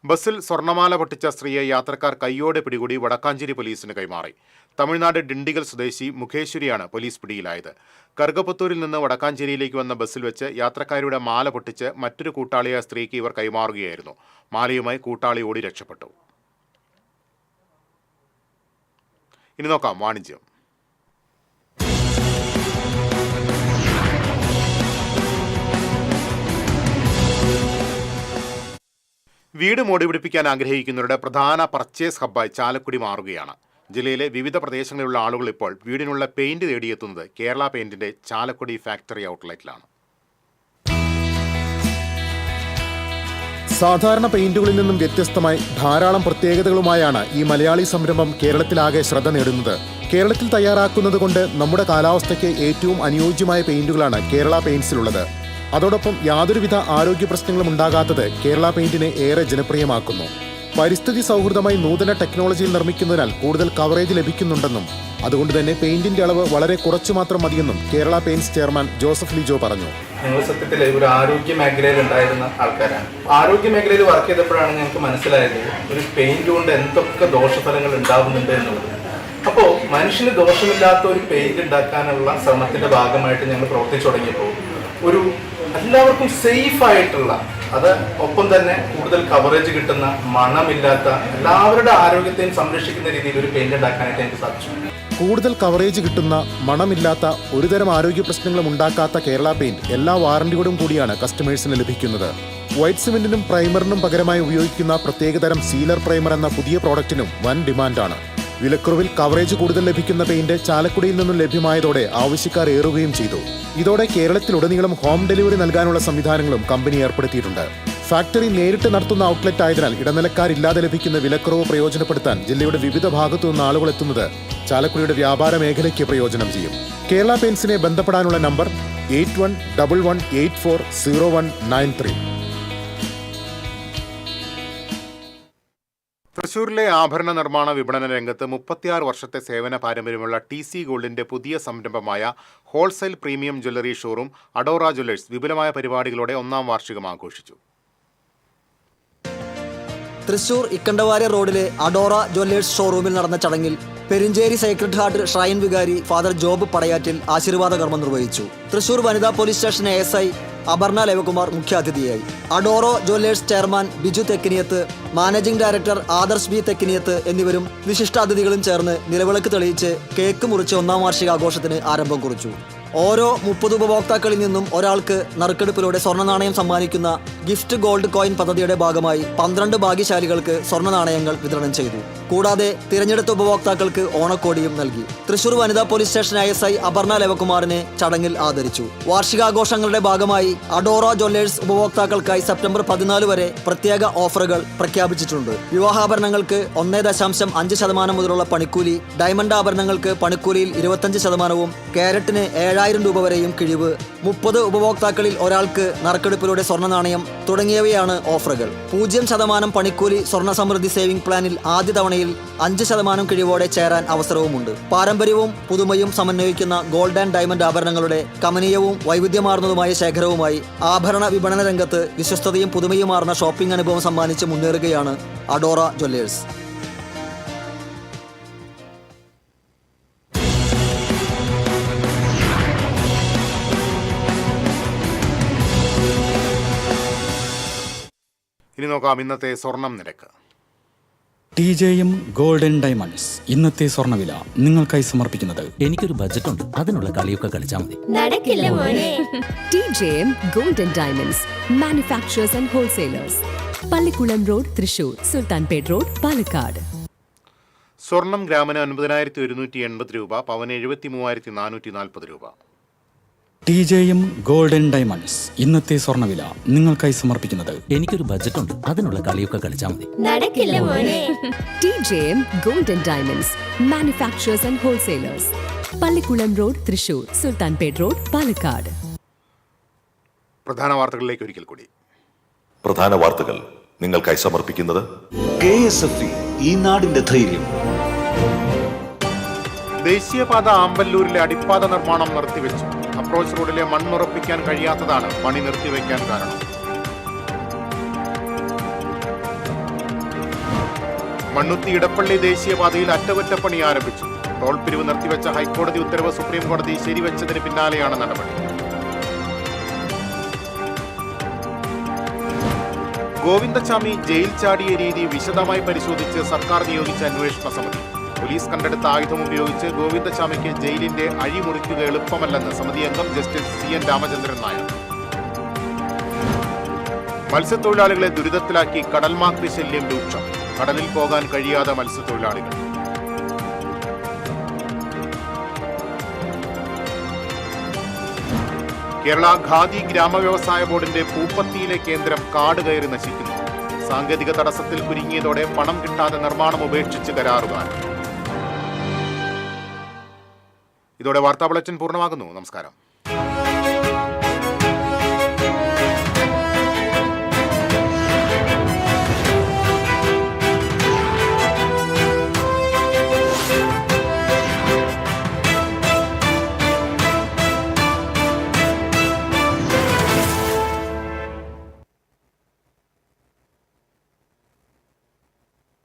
ബസ്സിൽ സ്വർണ്ണമാല പൊട്ടിച്ച സ്ത്രീയെ യാത്രക്കാർ കൈയോടെ പിടികൂടി വടക്കാഞ്ചേരി പോലീസിന് കൈമാറി. തമിഴ്നാട് ഡിണ്ടിഗൽ സ്വദേശി മുഖേശ്വരിയാണ് പോലീസ് പിടിയിലായത്. കറുകപ്പത്തൂരിൽ നിന്ന് വടക്കാഞ്ചേരിയിലേക്ക് വന്ന ബസ്സിൽ വെച്ച് യാത്രക്കാരുടെ മാല പൊട്ടിച്ച് മറ്റൊരു കൂട്ടാളിയായ സ്ത്രീക്ക് ഇവർ കൈമാറുകയായിരുന്നു. മാലയുമായി കൂട്ടാളി ഓടി രക്ഷപ്പെട്ടു. ഇനി നോക്കാം വാണിജ്യം. വീട് മോടി പിടിപ്പിക്കാൻ ആഗ്രഹിക്കുന്നവരുടെ പ്രധാന പർച്ചേസ് ഹബ്ബായി ചാലക്കുടി മാറുകയാണ്. ജില്ലയിലെ വിവിധ പ്രദേശങ്ങളിലുള്ള ആളുകൾ ഇപ്പോൾ വീടിനുള്ള പെയിന്റ് തേടിയെത്തുന്നത് കേരള പെയിന്റിന്റെ ചാലക്കുടി ഫാക്ടറി ഔട്ട്ലെറ്റിലാണ്. സാധാരണ പെയിന്റുകളിൽ നിന്നും വ്യത്യസ്തമായി ധാരാളം പ്രത്യേകതകളുമായാണ് ഈ മലയാളി സംരംഭം കേരളത്തിലാകെ ശ്രദ്ധ നേടുന്നത്. കേരളത്തിൽ തയ്യാറാക്കുന്നത് കൊണ്ട് നമ്മുടെ കാലാവസ്ഥയ്ക്ക് ഏറ്റവും അനുയോജ്യമായ പെയിന്റുകളാണ് കേരള പെയിന്റ്സിലുള്ളത്. അതോടൊപ്പം യാതൊരുവിധ ആരോഗ്യ പ്രശ്നങ്ങളും ഉണ്ടാകാത്തത് കേരള പെയിന്റിനെ ഏറെ ജനപ്രിയമാക്കുന്നു. പരിസ്ഥിതി സൗഹൃദമായി നൂതന ടെക്നോളജിയിൽ നിർമ്മിക്കുന്നതിനാൽ കൂടുതൽ കവറേജ് ലഭിക്കുന്നുണ്ടെന്നും അതുകൊണ്ട് തന്നെ പെയിന്റിന്റെ അളവ് വളരെ കുറച്ചു മാത്രം മതിയെന്നും Kerala paints chairman Joseph Lijo പറഞ്ഞു. ഞങ്ങൾ സത്യത്തിൽ ഒരു ആരോഗ്യ മേഖലയിൽ ഉണ്ടായിരുന്ന ആൾക്കാരാണ്. ആരോഗ്യ മേഖലയിൽ വർക്ക് ചെയ്തപ്പോഴാണ് ഞങ്ങൾക്ക് മനസ്സിലായത് ഒരു പെയിന്റ് കൊണ്ട് എന്തൊക്കെ ദോഷഫലങ്ങൾ ഉണ്ടാകുന്നുണ്ട് എന്നുള്ളത്. അപ്പോൾ മനുഷ്യന് ദോഷമില്ലാത്ത ഒരു പെയിന്റ് ഉണ്ടാക്കാനുള്ള ശ്രമത്തിന്റെ ഭാഗമായിട്ട് ഞങ്ങൾ പ്രവർത്തിച്ചു തുടങ്ങിയപ്പോൾ ഒരു എല്ലാവർക്കും സേഫ് ആയിട്ടുള്ള, അത് ഒപ്പം തന്നെ കൂടുതൽ കവറേജ് കിട്ടുന്ന, മണമില്ലാത്ത, എല്ലാവരുടെ ആരോഗ്യത്തെയും സംരക്ഷിക്കുന്ന രീതിയിൽ ഒരു പെയിന്റ് ഉണ്ടാക്കാനായിട്ട് എനിക്ക് സാധിച്ചു. കൂടുതൽ കവറേജ് കിട്ടുന്ന, മണമില്ലാത്ത, ഒരുതരം ആരോഗ്യ പ്രശ്നങ്ങളും ഉണ്ടാക്കാത്ത കേരള പെയിന്റ് എല്ലാ വാറന്റിയോടും കൂടിയാണ് കസ്റ്റമേഴ്സിന് ലഭിക്കുന്നത്. വൈറ്റ് സിമെന്റിനും പ്രൈമറിനും പകരമായി ഉപയോഗിക്കുന്ന പ്രത്യേകതരം സീലർ പ്രൈമർ എന്ന പുതിയ പ്രോഡക്റ്റിനും വൻ ഡിമാൻഡാണ്. വിലക്കുറവിൽ കവറേജ് കൂടുതൽ ലഭിക്കുന്ന പെയിന്റ് ചാലക്കുടിയിൽ നിന്നും ലഭ്യമായതോടെ ആവശ്യക്കാർ ഏറുകയും ചെയ്തു. ഇതോടെ കേരളത്തിലുടനീളം ഹോം ഡെലിവറി നൽകാനുള്ള സംവിധാനങ്ങളും കമ്പനി ഏർപ്പെടുത്തിയിട്ടുണ്ട്. ഫാക്ടറി നേരിട്ട് നടത്തുന്ന ഔട്ട്ലെറ്റ് ആയതിനാൽ ഇടനിലക്കാരില്ലാതെ ലഭിക്കുന്ന വിലക്കുറവ് പ്രയോജനപ്പെടുത്താൻ ജില്ലയുടെ വിവിധ ഭാഗത്തു നിന്ന് ആളുകൾ എത്തുന്നത് ചാലക്കുടിയുടെ വ്യാപാര മേഖലയ്ക്ക് പ്രയോജനം ചെയ്യും. കേരള പെയിന്റ്സിനെ ബന്ധപ്പെടാനുള്ള നമ്പർ 8111840193. തൃശൂരിലെ ആഭരണ നിർമ്മാണ വിപണന രംഗത്ത് 36 വർഷത്തെ സേവന പാരമ്പര്യമുള്ള TC ഗോൾഡിന്റെ പുതിയ സംരംഭമായ wholesale premium jewellery showroom Adora jewellers വിപുലമായ പരിപാടികളോടെ 1ാം വാർഷികം ആഘോഷിച്ചു. തൃശൂർ ഇക്കണ്ടവാര്യ റോഡിലെ അഡോറ ജ്വല്ലേഴ്സ് ഷോറൂമിൽ നടന്ന ചടങ്ങിൽ പെരിഞ്ചേരി സേക്രഡ് ഹാർട്ട് ഷ്രൈൻ വികാരി ഫാദർ ജോബ് പടയാറ്റിൽ ആശീർവാദ കർമ്മം നിർവഹിച്ചു. തൃശൂർ വനിതാ police station ASI Aparna Lavakumar മുഖ്യാതിഥിയായി. Adoro jewellers chairman Biju Thekkiniyath, managing director Adarsh B Thekkiniyath എന്നിവരും വിശിഷ്ടാതിഥികളും ചേർന്ന് നിലവിളക്ക് തെളിയിച്ച് കേക്ക് മുറിച്ച് 1ാം വാർഷികാഘോഷത്തിന് ആരംഭം കുറിച്ചു. ഓരോ 30 ഉപഭോക്താക്കളിൽ നിന്നും ഒരാൾക്ക് നറുക്കെടുപ്പിലൂടെ സ്വർണ്ണ നാണയം സമ്മാനിക്കുന്ന ഗിഫ്റ്റ് ഗോൾഡ് കോയിൻ പദ്ധതിയുടെ ഭാഗമായി 12 ഭാഗ്യശാലികൾക്ക് സ്വർണ്ണ നാണയങ്ങൾ വിതരണം ചെയ്തു. കൂടാതെ തിരഞ്ഞെടുത്ത ഉപഭോക്താക്കൾക്ക് ഓണക്കോടിയും നൽകി. തൃശൂർ വനിതാ പോലീസ് സ്റ്റേഷൻ ASI അപർണ ലവകുമാറിനെ ചടങ്ങിൽ ആദരിച്ചു. വാർഷികാഘോഷങ്ങളുടെ ഭാഗമായി അഡോറ ജ്വല്ലേഴ്സ് ഉപഭോക്താക്കൾക്കായി സെപ്റ്റംബർ 14 വരെ പ്രത്യേക ഓഫറുകൾ പ്രഖ്യാപിച്ചിട്ടുണ്ട്. വിവാഹാഭരണങ്ങൾക്ക് 1.5% മുതലുള്ള പണിക്കൂലി, ഡയമണ്ട് ആഭരണങ്ങൾക്ക് പണിക്കൂലിയിൽ 25%, കാരറ്റിന് 7,000 രൂപ വരെയും കിഴിവ്, 30 ഉപഭോക്താക്കളിൽ ഒരാൾക്ക് നറുക്കെടുപ്പിലൂടെ സ്വർണ്ണ നാണയം തുടങ്ങിയവയാണ് ഓഫറുകൾ. 0% പണിക്കൂലി സ്വർണ്ണ സമൃദ്ധി സേവിംഗ് പ്ലാനിൽ ആദ്യ തവണയിൽ 5% കിഴിവോടെ ചേരാൻ അവസരവുമുണ്ട്. പാരമ്പര്യവും പുതുമയും സമന്വയിക്കുന്ന ഗോൾഡ് ആൻഡ് ഡയമണ്ട് ആഭരണങ്ങളുടെ കമനീയവും വൈവിധ്യമാർന്നതുമായ ശേഖരവുമായി ആഭരണ വിപണന രംഗത്ത് വിശ്വസ്തതയും പുതുമയുമാർന്ന ഷോപ്പിംഗ് അനുഭവം സമ്മാനിച്ച് മുന്നേറുകയാണ് അഡോറ ജ്വല്ലേഴ്സ്. ഇനി നോക്കാം ഇന്നത്തെ സ്വർണം നിരക്ക്. TJM ഗോൾഡൻ ഡയമണ്ട്സ് ഇന്നത്തെ സ്വർണ്ണവില നിങ്ങൾക്കായി സമർപ്പിക്കുന്നത് എനിക്കൊരു ബജറ്റ് ഉണ്ട്, അതിനുള്ള കളിയൊക്കെ കളിച്ചാൽ മതി. നടക്കില്ല മോനെ. TJM golden diamonds manufacturers and wholesalers, Pallikulam road, Thrissur, Sultanpet road, Palakkad. സ്വർണം ഗ്രാമിന് 9,180 രൂപ, പവന് 73,440 രൂപ. TJM ഗോൾഡൻ ഡയമണ്ട്സ് ഇന്നത്തെ സ്വർണ്ണവില നിങ്ങൾക്കായി സമർപ്പിക്കുന്നത് എനിക്കൊരു ബജറ്റ് ഉണ്ട്, അതിനുള്ള കളിയൊക്കെ കളിച്ചാൽ മതി. നടക്കില്ല മോനെ. TJM golden diamonds manufacturers and wholesalers, Pallikulam road, Thrissur, Sultanpet road, Palakkad. പ്രധാന വാർത്തകളിലേക്ക് ഒരിക്കൽ കൂടി. പ്രധാന വാർത്തകൾ നിങ്ങൾക്കായി സമർപ്പിക്കുന്നത് KSFE, ഈ നാടിന്റെ ധൈര്യം. ദേശീയപാത ആമ്പല്ലൂരിലെ അടിപ്പാത നിർമ്മാണം നിർത്തിവെച്ചു. അപ്രോച്ച് റോഡിലെ മണ്ണുറപ്പിക്കാൻ കഴിയാത്തതാണ് പണി നിർത്തിവെക്കാൻ കാരണം. മണ്ണുത്തി ഇടപ്പള്ളി ദേശീയപാതയിൽ അറ്റകുറ്റപ്പണി ആരംഭിച്ചു. ടോൾ പിരിവ് നിർത്തിവെച്ച ഹൈക്കോടതി ഉത്തരവ് സുപ്രീം കോടതി ശരിവെച്ചതിന് പിന്നാലെയാണ് നടപടി. ഗോവിന്ദചാമി ജയിൽ ചാടിയ രീതി വിശദമായി പരിശോധിച്ച് സർക്കാർ നിയോഗിച്ച അന്വേഷണ സമിതി. പോലീസ് കണ്ടെടുത്ത ആയുധം ഉപയോഗിച്ച് ഗോവിന്ദചാമിക്ക് ജയിലിന്റെ അഴിമുറിക്കുക എളുപ്പമല്ലെന്ന് സമിതി അംഗം ജസ്റ്റിസ് CN രാമചന്ദ്രൻ നായർ. മത്സ്യത്തൊഴിലാളികളെ ദുരിതത്തിലാക്കി കടൽമാക്രി ശല്യം രൂക്ഷം. കടലിൽ പോകാൻ കഴിയാതെ മത്സ്യത്തൊഴിലാളികൾ. കേരള ഖാദി ഗ്രാമവ്യവസായ ബോർഡിന്റെ പൂപ്പത്തിയിലെ കേന്ദ്രം കാട് കയറി നശിക്കുന്നു. സാങ്കേതിക തടസ്സത്തിൽ കുരുങ്ങിയതോടെ പണം കിട്ടാതെ നിർമ്മാണം ഉപേക്ഷിച്ച് കരാറുകാർ. ഇതോടെ വാർത്താ ബുള്ളറ്റിൻ പൂർണ്ണമാകുന്നു. നമസ്കാരം.